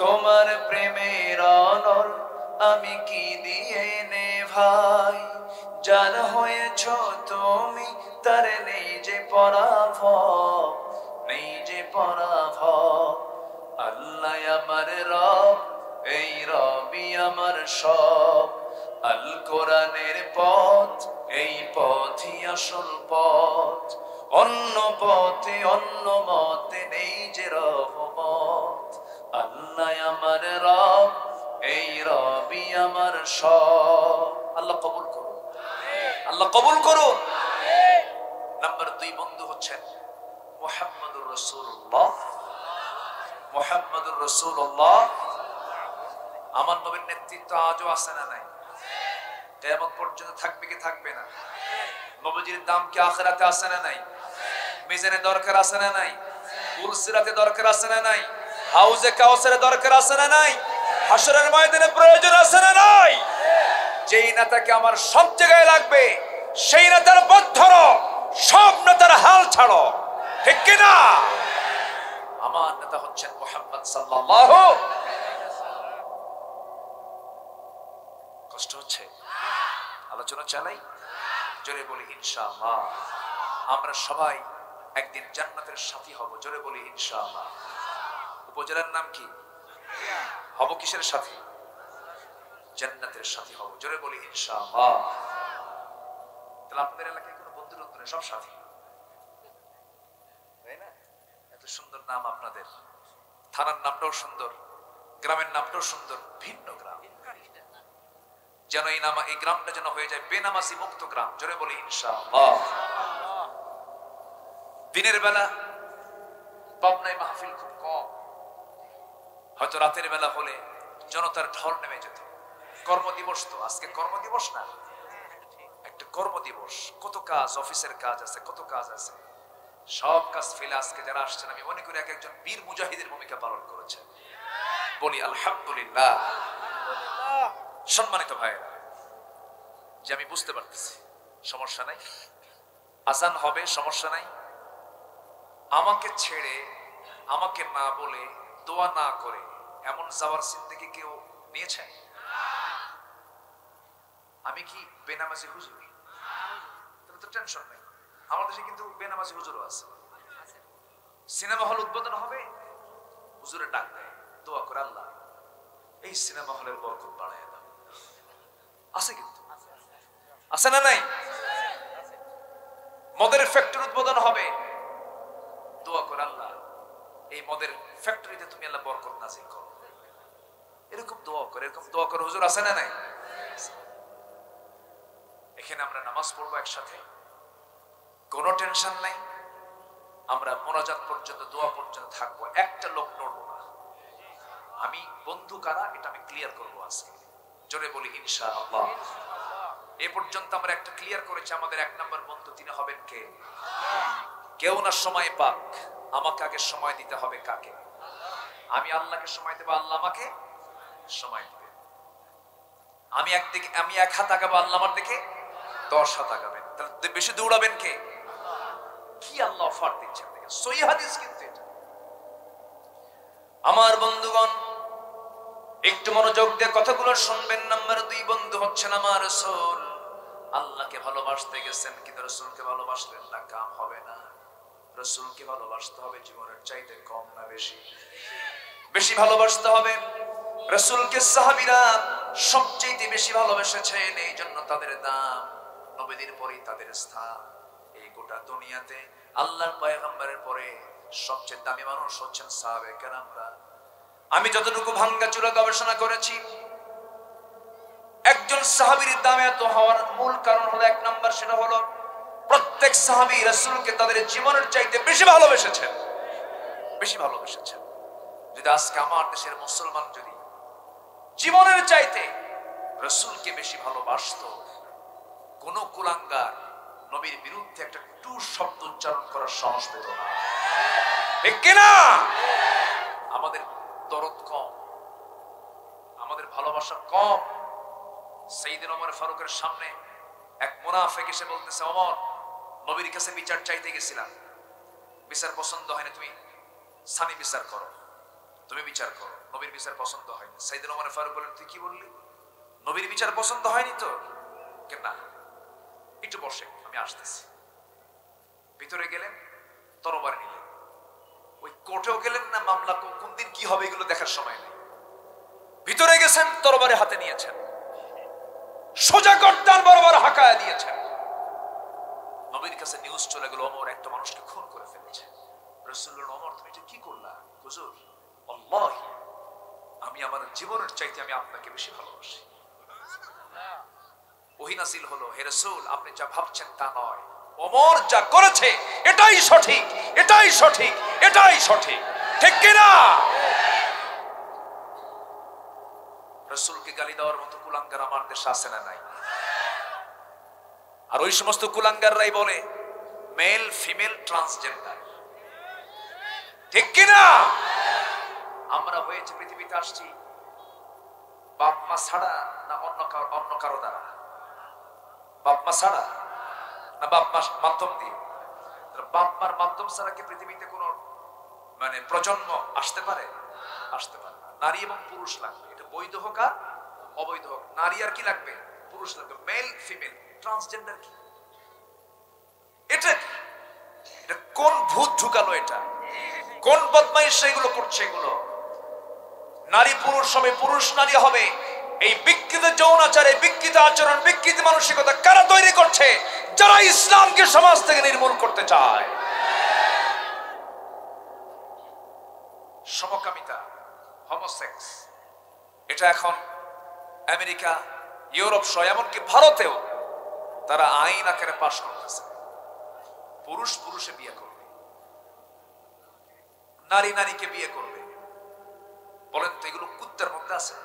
S1: তোমার প্রেমের অনল আমি কি দিয়ে নে ভাই। যার হয়েছ তুমি তার নেই যে পরাভব, নেই যে পরাভব। আল্লাহ আমার রব, এই রবি আমার সব। আল কোরআনের পথ, এই পথই আসল পথ। অন্য পথে অন্য মতে নেই যে রহমত। আল্লাহ আমার রব, এই রবি আমার সব। আল্লাহ কবুল করুন, আল্লাহ কবুল করুন। নাম্বার 2 বন্ধু হচ্ছেন মুহাম্মদুর রাসূলুল্লাহ। মুহাম্মদুর রাসূলুল্লাহ, আমার নবীর নেতৃত্ব আজও আছে না নাই? কিয়ামত পর্যন্ত থাকবে কি থাকবে না? নবীজির দাম কি আখিরাতে আছে না নাই? মিজানে দরকার আছে না নাই? পুলসিরাতে দরকার আছে না নাই? হাউজে কাউসারে দরকার আছে না নাই? হাশরের ময়দানে প্রয়োজন আছে না নাই? যেই নেতাকে আমার সব জায়গায় লাগবে, সেই নেতার পথ ধরো, সব নেতার হাল ছাড়ো। ঠিক কি না? আমার নেতা হচ্ছেন মুহাম্মদ সাল্লাল্লাহু। কষ্ট হচ্ছে? আলোচনা চালাই? জোরে বলি ইনশাআল্লাহ। আমরা সবাই একদিন জান্নাতের সাথী হব। জোরে বলি ইনশাআল্লাহ। উপজেলার নাম কি? হব কিসের সাথী? জান্নাতের সাথী হব। জোরে বলি ইনশাআল্লাহ। তাহলে আপনাদের এলাকায় কোনো বন্ধু বান্ধব নেই, সব সাথী, তাই না? এত সুন্দর নাম আপনাদের। থানার নামটাও সুন্দর, গ্রামের নামটাও সুন্দর। ভিন্ন গ্রাম, যেন এই গ্রামটা যেন হয়ে যায় বেনামাজি মুক্ত গ্রাম। জোরে বলি ইনশাআল্লাহ। দিনের বেলা পাবনায় মাহফিল খুব কম, হয়তো রাতের বেলা হলে জনতার ঢল নেমে যেত। কর্মদিবস তো, আজকে কর্মদিবস না, একটা কর্মদিবস। কত কাজ, অফিসের কাজ আছে, কত কাজ আছে, সব কাজ ফেলে আজকে যারা আসছেন আমি মনে করি এক একজন বীর মুজাহিদের ভূমিকা পালন করেছে। বলি আলহামদুলিল্লাহ। সম্মানিত ভাইয়েরা, যে আমি বুঝতে পারতেছি সমস্যা নাই, আজান হবে, সমস্যা নাই। আমাকে ছেড়ে, আমাকে না বলে, দোয়া না করে এমন যাওয়ার জিন্দেগি কেউ নিয়েছে? আমি কি বেনামাজি হুজুর? তাহলে তো টেনশন নেই। আমাদের দেশে কিন্তু বেনামাজি হুজুরও আছে। সিনেমা হল উদ্বোধন হবে, হুজুরের ডাক দেয়, দোয়া করে আল্লাহ এই সিনেমা হলের বরকত বাড়ায় দাও। আছে কিন্তু, আছে না নাই? মদের ফ্যাক্টরি উদ্বোধন হবে, দোয়া করে আল্লাহ এই মদের ফ্যাক্টরিতে তুমি আল্লাহ বরকত নাজিল করো। এরকম দোয়া করে, এরকম দোয়া করে হুজুর, আছে না নাই? এখানে আমরা নামাজ পড়বো একসাথে, কোনো টেনশন নাই। আমরা মোনাজাত পর্যন্ত, দোয়া পর্যন্ত থাকবো, একটা লোক নড়বো না। আমি বন্ধু কারা এটা আমি ক্লিয়ার করবো আজকে, জোরে বলি ইনশাআল্লাহ। এ পর্যন্ত আমরা একটা ক্লিয়ার করেছি, আমাদের এক নম্বর বন্ধু তিনি হবেন কে? কেউ না সময় পাক, আমাকে আগে সময় দিতে হবে কাকে? আমি আল্লাহকে সময় দেবো, আল্লাহ আমাকে সময় দিবে। আমি একদিকে, আমি এক হাত আগাবো, আল্লাহ আমার দিকে 10 হাত আগাবেন। তাহলে বেশি দৌড়াবেন কে? কি আল্লাহ অফার দিচ্ছেন দেখেন, সহিহ হাদিস কিন্তু এটা। আমার বন্ধুগণ একটু মনোযোগ দিয়ে কথাগুলো শুনবেন। নাম্বার 2 বন্ধু হচ্ছেন আমার রাসূল। আল্লাহকে ভালোবাসতে গেছেন কিন্তু রাসূলকে ভালোবাসলেন না, কাম হবে না। রাসূলকে ভালোবাসতে হবে জীবনের চাইতে কম না বেশি, বেশি ভালোবাসতে হবে। রাসূলকে সাহাবীরা সবচেয়ে বেশি ভালোবেসেছেন, এই জন্য তাদের দাম, নবীদের পরেই তাদের স্থান। এই গোটা দুনিয়াতে আল্লাহর পয়গম্বরের পরে সবচেয়ে দামি মানুষ হচ্ছেন সাহাবে কেরামরা। আমি যতটুকু ভাঙ্গাচুরা গবেষণা করেছি, একজন সাহাবীর দাম এত হওয়ার মূল কারণ হলো, এক নাম্বার সেটা হলো প্রত্যেক সাহাবী রাসূলকে তাদের জীবনের চাইতে বেশি ভালোবেসেছেন, বেশি ভালোবেসেছেন। যদি আজকে আমার দেশের মুসলমান যদি জীবনের চাইতে রাসূলকে বেশি ভালোবাসতো, কোন কুলাঙ্গার নবীর বিরুদ্ধে একটা টু শব্দ উচ্চারণ করার সাহস পেত না, ঠিক কিনা? আমাদের দরদ কম, আমাদের ভালোবাসা কম। সাইয়েদনা ওমর ফারুকের সামনে এক মুনাফিক এসে বলতেছে, ওমর, নবীর কাছে বিচার চাইতে গেছিলাম, বিচার পছন্দ হয়নি, তুমি সানি বিচার করো, তুমি বিচার করো, নবীর বিচার পছন্দ হয়নি। সাইয়েদনা ওমর ফারুক বলেন, তুই কি বললি? নবীর বিচার পছন্দ হয়নি তো? না, একটু বসে, আমি আসতেছি। ভিতরে গেলেন, তরবারি নিলেন, ওই কোর্টেও গেলেন না, মামলা কোন দিন কি হবে এগুলো দেখার সময় নেই। ভিতরে গেছেন, তরবারি হাতে নিয়েছেন, সোজা গর্দান বরাবর হাঁকায়া দিয়েছেন। নবীর কাছে নিউজ চলে গেল, ওমর একটা মানুষকে খুন করে ফেলেছে। রাসূল বললেন, ওমর তুমি এটা কি করলা? হুজুর, আল্লাহি আমি আমার জীবনের চাইতে আমি আপনাকে বেশি ভালোবাসি। ওহী নাযিল হলো, হে রাসূল আপনি যা ভাবছেন তা নয়, ওমর যা করেছে এটাই সঠিক, এটাই সঠিক, এটাই সঠিক, ঠিক কিনা? রাসূলকে গালি দেওয়ার মতো কুলাঙ্গার আমার দেশে আছে না নাই? আর ওই সমস্ত কুলাঙ্গাররাই বলে মেল ফিমেল ট্রান্সজেন্ডার, ঠিক কিনা? আমরা হয়েছে পৃথিবীতে আসছি বাপ মা ছাড়া না অন্য কারো দ্বারা? বাপ মা ছাড়া না বাপ মা মাধ্যম দিয়ে? বাপ মার মাধ্যম ছাড়া কি পৃথিবীতে কোন মানে প্রজন্ম আসতে পারে? আসতে পারে না। নারী এবং পুরুষ লাগবে, এটা বৈধ হোক আর অবৈধ হোক। নারী আর কি লাগবে? পুরুষ লাগবে। মেল ফিমেল ট্রান্সজেন্ডার কি? এটা কি? এটা কোন ভূত ঢুকালো? এটা কোন বদমাইশ এগুলো করছে? এগুলো নারী পুরুষ হবে, পুরুষ নারী হবে। এই বিকৃত যৌনাচার, এই বিকৃত আচরণ, বিকৃত মানসিকতা কারা তৈরি করছে? যারা ইসলামকে সমাজ থেকে নির্মূল করতে চায়। সমকামিতা, হোমোসেক্স, এটা এখন আমেরিকা, ইউরোপ সহ এমনকি ভারতেও তারা আইন আকারে পাশ করতেছে। পুরুষ পুরুষে বিয়ে করবে, নারী নারীকে বিয়ে করবে, বলেন তো এগুলো কুত্তার মধ্যে আছে?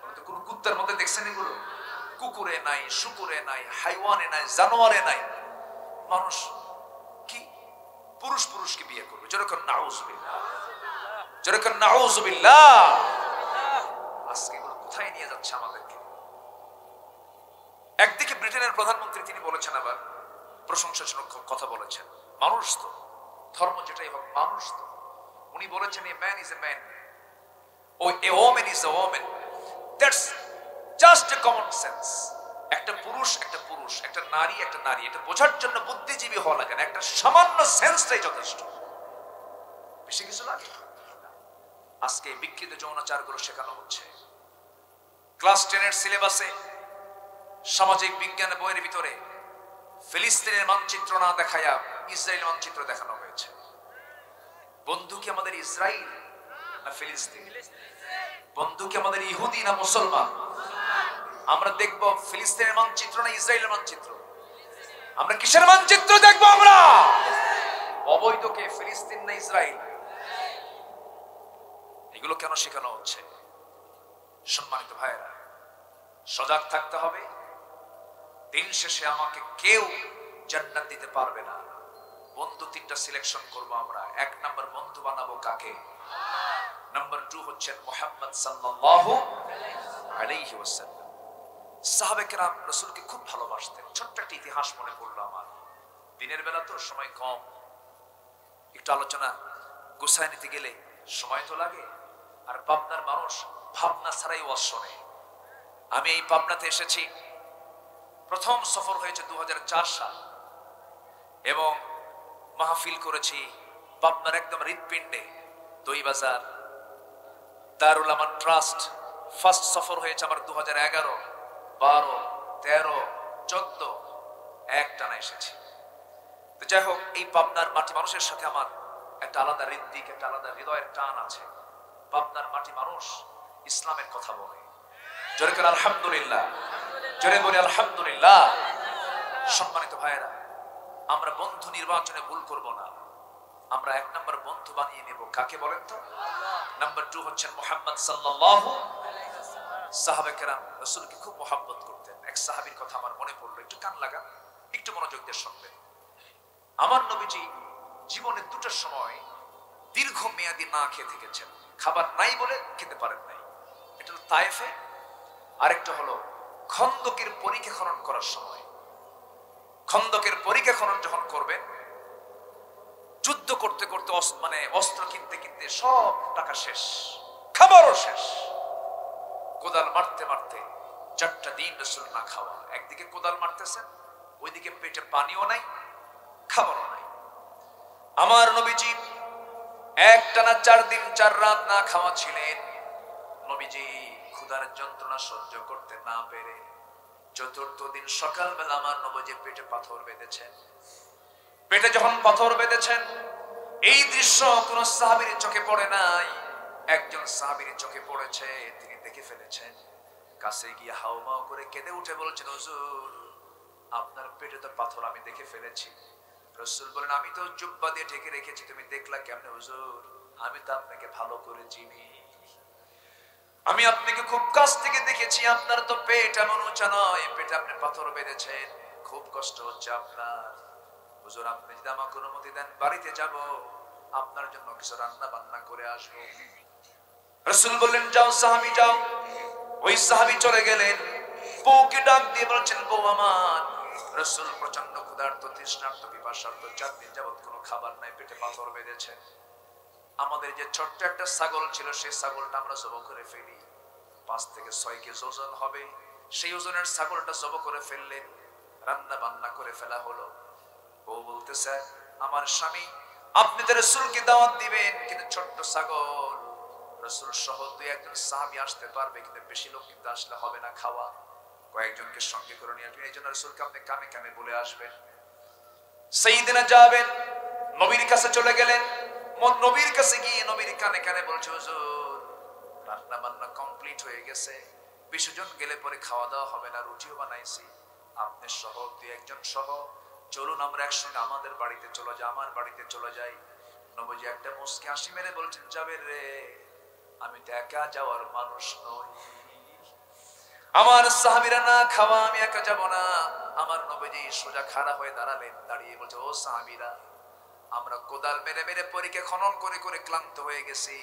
S1: বলেন তো কোন কুত্তার মধ্যে দেখছেন এগুলো? কুকুরে নাই, শুকুরে নাই, হাইওয়ানে নাই, জানোয়ারে নাই। মানুষ কি পুরুষ পুরুষকে বিয়ে করবে? যেরকম নাউজুবিল্লাহ, যেরকম নাউজুবিল্লাহ। আজকে এগুলো কোথায় নিয়ে যাচ্ছে আমাদেরকে? একদিকে ব্রিটেনের প্রধানমন্ত্রী তিনি বলেছেন, আবার প্রশংসাজনক কথা বলেছেন, মানুষ তো, ধর্ম যেটাই হোক মানুষ তো। উনি বলেছেন a man is a man, ও a woman is a woman, that's just a common sense. একটা পুরুষ একটা পুরুষ, একটা নারী একটা নারী, এটা বোঝার জন্য বুদ্ধিজীবী হওয়া লাগে না, একটা সামান্য সেন্সটাই যথেষ্ট, বেশি কিছু লাগে। আজকে বিকৃত যৌনাচার গুলো শেখানো হচ্ছে ক্লাস 10 এর সিলেবাসে। সামাজিক বিজ্ঞান বইয়ের ভিতরে ফিলিস্তিনের মানচিত্র না দেখায়া ইসরায়েল মানচিত্র দেখানো হয়েছে। বন্ধু কি আমাদের ইসরায়েল না ফিলিস্তিন? বন্ধু কি আমাদের ইহুদি না মুসলমান? আমরা দেখবো ফিলিস্তিনের মানচিত্র না ইসরায়েলের মানচিত্র? আমরা কিসের মানচিত্র দেখবো? আমরা অবৈধকে ফিলিস্তিন না ইসরায়েল? এগুলো কেন শেখানো হচ্ছে? সম্মানিত ভাইরা, সজাগ থাকতে হবে। দিন শেষে আমাকে কেউ জান্নাত দিতে পারবে না। বন্ধু তিনটা সিলেকশন করব আমরা। এক নাম্বার বন্ধু বানাবো কাকে? নাম্বার 2 হচ্ছেন মুহাম্মদ সাল্লাল্লাহু আলাইহি ওয়াসাল্লাম। সাহাবে কেরাম রাসূলকে খুব ভালোবাসতেন। ছোট্ট একটা ইতিহাস মনে পড়লো আমার। দিনের বেলা তো সময় কম, একটু আলোচনা গুছায় নিতে গেলে সময় তো লাগে। আর পাবনার মানুষ ভাবনা ছাড়াই ওয়াজ শোনে। আমি এই পাবনাতে এসেছি, প্রথম সফর হয়েছে 2004 সাল, এবং মাহফিল করেছি পাবনার একদম হৃৎপিণ্ডে দইবাজার দারুল আমান ট্রাস্ট। ফার্স্ট সফর হয়েছে আমার 2011, 12, 13, 14, একটানা এসেছি। তো যাই হোক, এই পাবনার মাটি মানুষের সাথে আমার একটা আলাদা হৃদ্দিক, একটা আলাদা হৃদয়ের টান আছে। পাবনার মাটি মানুষ ইসলামের কথা বলে। জোরে করে আলহামদুলিল্লাহ, জোরে বলে আলহামদুলিল্লাহ। সম্মানিত ভাইয়েরা, আমরা বন্ধু নির্বাচনে ভুল করব না। আমরা এক নম্বর বন্ধু বানিয়ে নেব কাকে বলেন তো? নাম্বার 2 হচ্ছেন মুহাম্মদ সাল্লাল্লাহু আলাইহি ওয়াসাল্লাম। সাহাবে কেরাম রাসূলকে খুব মহব্বত করতেন। এক সাহাবীর কথা আমার মনে পড়লো, একটু কান লাগা, একটু মনোযোগ দিয়ে শুনবেন। আমার নবীজি জীবনে দুটো সময় দীর্ঘ মেয়াদী না খেয়ে থেকেছেন, খাবার নাই বলে খেতে পারেন নাই। এটা হলো তায়েফে, আরেকটা হলো খন্দকের পরিখা খনন করার সময়। খন্দকের পরিখা খনন যখন করবেন, যুদ্ধ করতে করতে মানে অস্ত্র কিনতে কিনতে সব টাকা শেষ, খাবারও শেষ। কোদাল মারতে মারতে 4টা দিন রাসূল না খাওয়া। একদিকে কোদাল মারতেছেন, ওইদিকে পেটে পানিও নাই, খাবারও নাই। আমার নবীজি একটানা 4 দিন 4 রাত না খাওয়া ছিলেন। নবীজি ক্ষুধার যন্ত্রণা সহ্য করতে না পেরে 4র্থ দিন সকালবেলা আমার নবীজি পেটে পাথর বেঁধেছেন। পেটে যখন পাথর বেঁধেছেন, এই দৃশ্য কোন সাহাবীর চোখে পড়ে নাই। একজন সাহাবীর চোখে পড়েছে, তিনি দেখে ফেলেছেন। কাছে গিয়ে হাউমাউ করে কেঁদে উঠে বলছেন, হুজুর আপনার পেটে তো পাথর আমি দেখে ফেলেছি। রাসূল বলেন, আমি তো জুব্বা দিয়ে ঢেকে রেখেছি, তুমি দেখলা কেমনে হুজুর? আমি তো আপনাকে ভালো করে চিনি, আমি আপনাকে খুব কাছ থেকে দেখেছি। আপনার তো পেট এমন উঁচা নয়, পেটে আপনি পাথর বেঁধেছেন, খুব কষ্ট হচ্ছে আপনার। হুজুর আপনি যদি আমাকে অনুমতি দেন, বাড়িতে যাব, আপনার জন্য কিছু রান্না বান্না করে আসবো। রাসূল বললেন, যাও সাহাবী যাও। ওই সাহাবী চলে গেলেন, বউকে ডাক দিয়ে বলছেন, বউ আমার, রাসূল প্রচন্ড ক্ষুধার্ত, তৃষ্ণার্ত, পিপাসার্ত, 4 দিন যাবত কোনো খাবার নাই, পেটে পাথর বেঁধেছে। আমাদের যে ছোট্ট একটা ছাগল ছিল, সেই ছাগলটা আমরা জবাই করে ফেলি, 5 থেকে 6 কেজি ওজন হবে। সেই ওজনের ছাগলটা জবাই করে ফেললেন, রান্না বান্না করে ফেলা হলো। বউ বলতেছে, আমার স্বামী আপনি তো রাসূলকে দাওয়াত দিবেন, কিন্তু ছোট্ট ছাগল, রাসূল সহ 2-1 সাহাবী আসতে পারবে, কিন্তু বেশি লোক কিন্তু আসলে হবে না খাওয়া। কয়েকজনকে সঙ্গে করে নিয়ে আসবেন, এই জন্য রাসূলকে আপনি কানে কানে বলে আসবেন। সাইয়েদনা যাবেন, নবীর কাছে চলে গেলেন। নবীর কাছে গিয়ে নবীর কানে কানে বলছে, হুজুর রান্না বান্না কমপ্লিট হয়ে গেছে, 20 জন গেলে পরে খাওয়া দাওয়া হবে না, রুটিও বানাইছি, আপনি সহ 2-1 সহ চলুন আমরা একসঙ্গে আমাদের বাড়িতে চলে যাই, আমার বাড়িতে চলে যাই। নবীজি একটা মুস্কি হাসি মেরে বলছেন, যাবে রে, আমি তো একা যাওয়ার মানুষ নই, আমার সাহাবীরা না খাওয়া আমি একা যাব না। আমার নবীজি সোজা খাড়া হয়ে দাঁড়ালেন, দাঁড়িয়ে বলছে, ও সাহাবীরা, আমরা কোদাল মেরে মেরে পরীকে খনন করে করে ক্লান্ত হয়ে গেছি,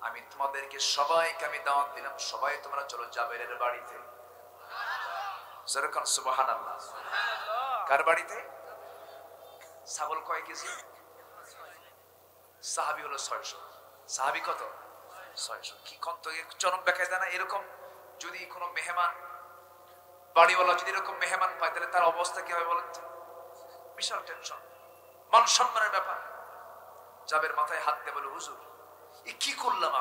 S1: আমি তোমাদেরকে সবাইকে আমি দাওয়াত দিলাম, সবাই তোমরা চলো জাবেরের বাড়িতে। সুবহানাল্লাহ। কার বাড়িতে? ছাগল কয় কেজি? সাহাবী হলো 600। সাহাবী কত? 600। কি কত চরম ব্যাখ্যা দেয় না? এরকম যদি কোনো মেহমান বাড়িওয়ালা যদি এরকম মেহমান পায় তাহলে তার অবস্থা কি হবে বলেন তো? বিশাল টেনশন, মান সম্মানের ব্যাপার। জাবের মাথায় হাত দিয়ে বলে, হুজুর এ কি করলাম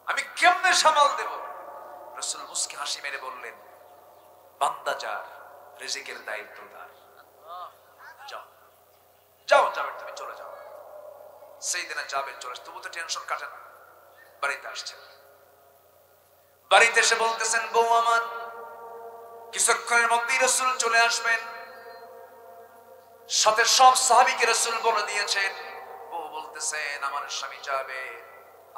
S1: আমি কেমনে সামাল দেব? রাসূল মুস্কি হাসি মেরে বললেন, বান্দা যার রিজিকের দায়িত্ব তার, যাও যাও জাবের, তুমি চলে যাও। সেই দিনে জাবের চলে, তবু তো টেনশন কাটে না। বাড়িতে আসছেন, বাড়িতে এসে বলতেছেন, বউ আমার কিছুক্ষণের মধ্যেই রাসূল চলে আসবেন, সাথে সব সাহাবীকে রাসূল বলে দিয়েছেন। বউ বলতেছেন, আমার স্বামী যাবে,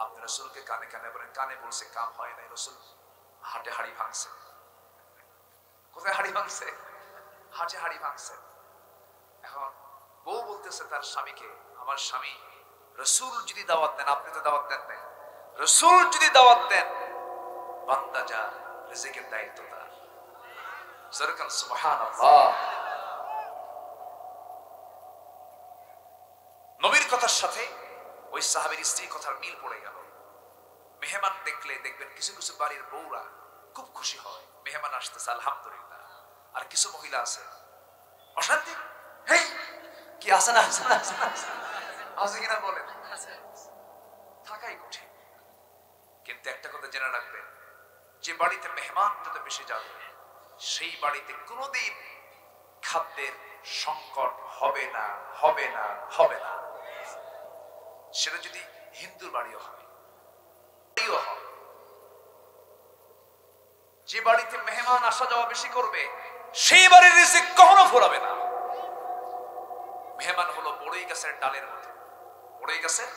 S1: আপনি রাসূলকে কানে কানে বলেন। কানে বলছে, কাম হয় নাই, রাসূল হাটে হাড়ি ভাঙছে। কোথায় হাড়ি ভাঙছে? হাটে হাড়ি ভাঙছে। এখন বউ বলতেছে তার স্বামীকে, আমার স্বামী, রাসূল যদি দাওয়াত দেন, আপনি তো দাওয়াত দেন নাই, রাসূল যদি দাওয়াত দেন, বান্দা যা রিজিকের দায়িত্ব তার। সুবহানাল্লাহ। নবীর কথার সাথে ওই সাহাবীর স্ত্রীর কথার মিল পড়ে গেল। মেহমান দেখলে দেখবেন কিছু কিছু বাড়ির বউরা খুব খুশি হয়, মেহমান আসতেছে আলহামদুলিল্লাহ। আর কিছু মহিলা আছে অশান্তি, হেই কি আসে না আছে কিনা বলেন, থাকাই কঠিন। কিন্তু একটা কথা জেনে রাখবেন, যে বাড়িতে মেহমান যত বেশি যাবে সেই বাড়িতে কোনোদিন খাদ্যের সংকট হবে না, হবে না, হবে না। সেটা যদি হিন্দুর বাড়িও হয়। যে বাড়িতে মেহমান আসা যাওয়া বেশি করবে সেই বাড়ির রিজিক কখনো ফুরাবে না। মেহমান হলো বড়ই গাছের ডালের মতো, বড়ই গাছের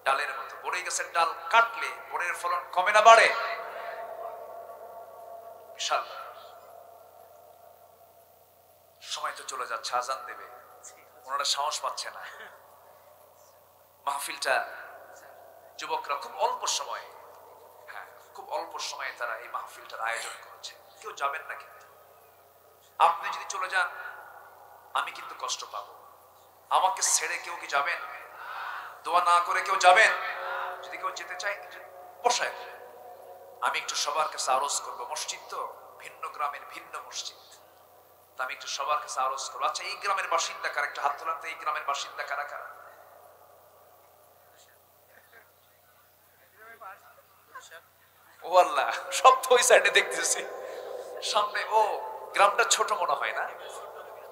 S1: ডালের মতো। বড়ই গাছের ডাল কাটলে বড়ের ফলন কমে না বাড়ে? বিশাল। সময় তো চলে যাচ্ছে, আজান দেবে, ওনারা সাহস পাচ্ছে না। মাহফিলটা যুবকরা খুব অল্প সময়ে, হ্যাঁ খুব অল্প সময়ে তারা এই মাহফিলটার আয়োজন করছে। কেউ যাবেন না, কিন্তু আপনি যদি চলে যান আমি কিন্তু কষ্ট পাবো। আমাকে ছেড়ে কেউ কি যাবেন? দোয়া না করে কেউ যাবেন? যদি কেউ যেতে চায় বসায়, আমি একটু সবার কাছে আরজ করবো। মসজিদ তো ভিন্ন গ্রামের ভিন্ন মসজিদ, তা আমি একটু সবার কাছে আরজ করবো। আচ্ছা, এই গ্রামের বাসিন্দা কারা? একটা হাত তোলান তো। এই গ্রামের বাসিন্দা কারা কারা? ও আল্লাহ, সব তো ওই সাইডে দেখতেছি সামনে। ও গ্রামটা ছোট মনে হয় না?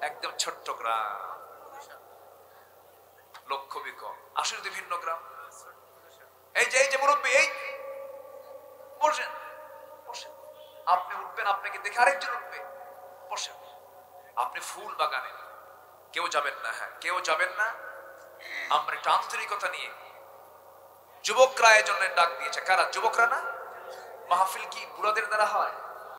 S1: একদম ছোট্ট গ্রাম, লক্ষ বিকম। আসলে বিভিন্ন গ্রাম। এই যে মুরব্বী, এই বসেন বসেন। আপনি উঠবেন, আপনাকে দেখে আরেকজন উঠবে, বসেন। আপনি ফুল বাগানে, কেউ যাবেন না, হ্যাঁ কেউ যাবেন না। আমরা একটা আন্তরিকতা নিয়ে যুবকরা আয়োজনের ডাক দিয়েছে। কারা? যুবকরা না? মাহফিল কি বুড়াদের দ্বারা হয়?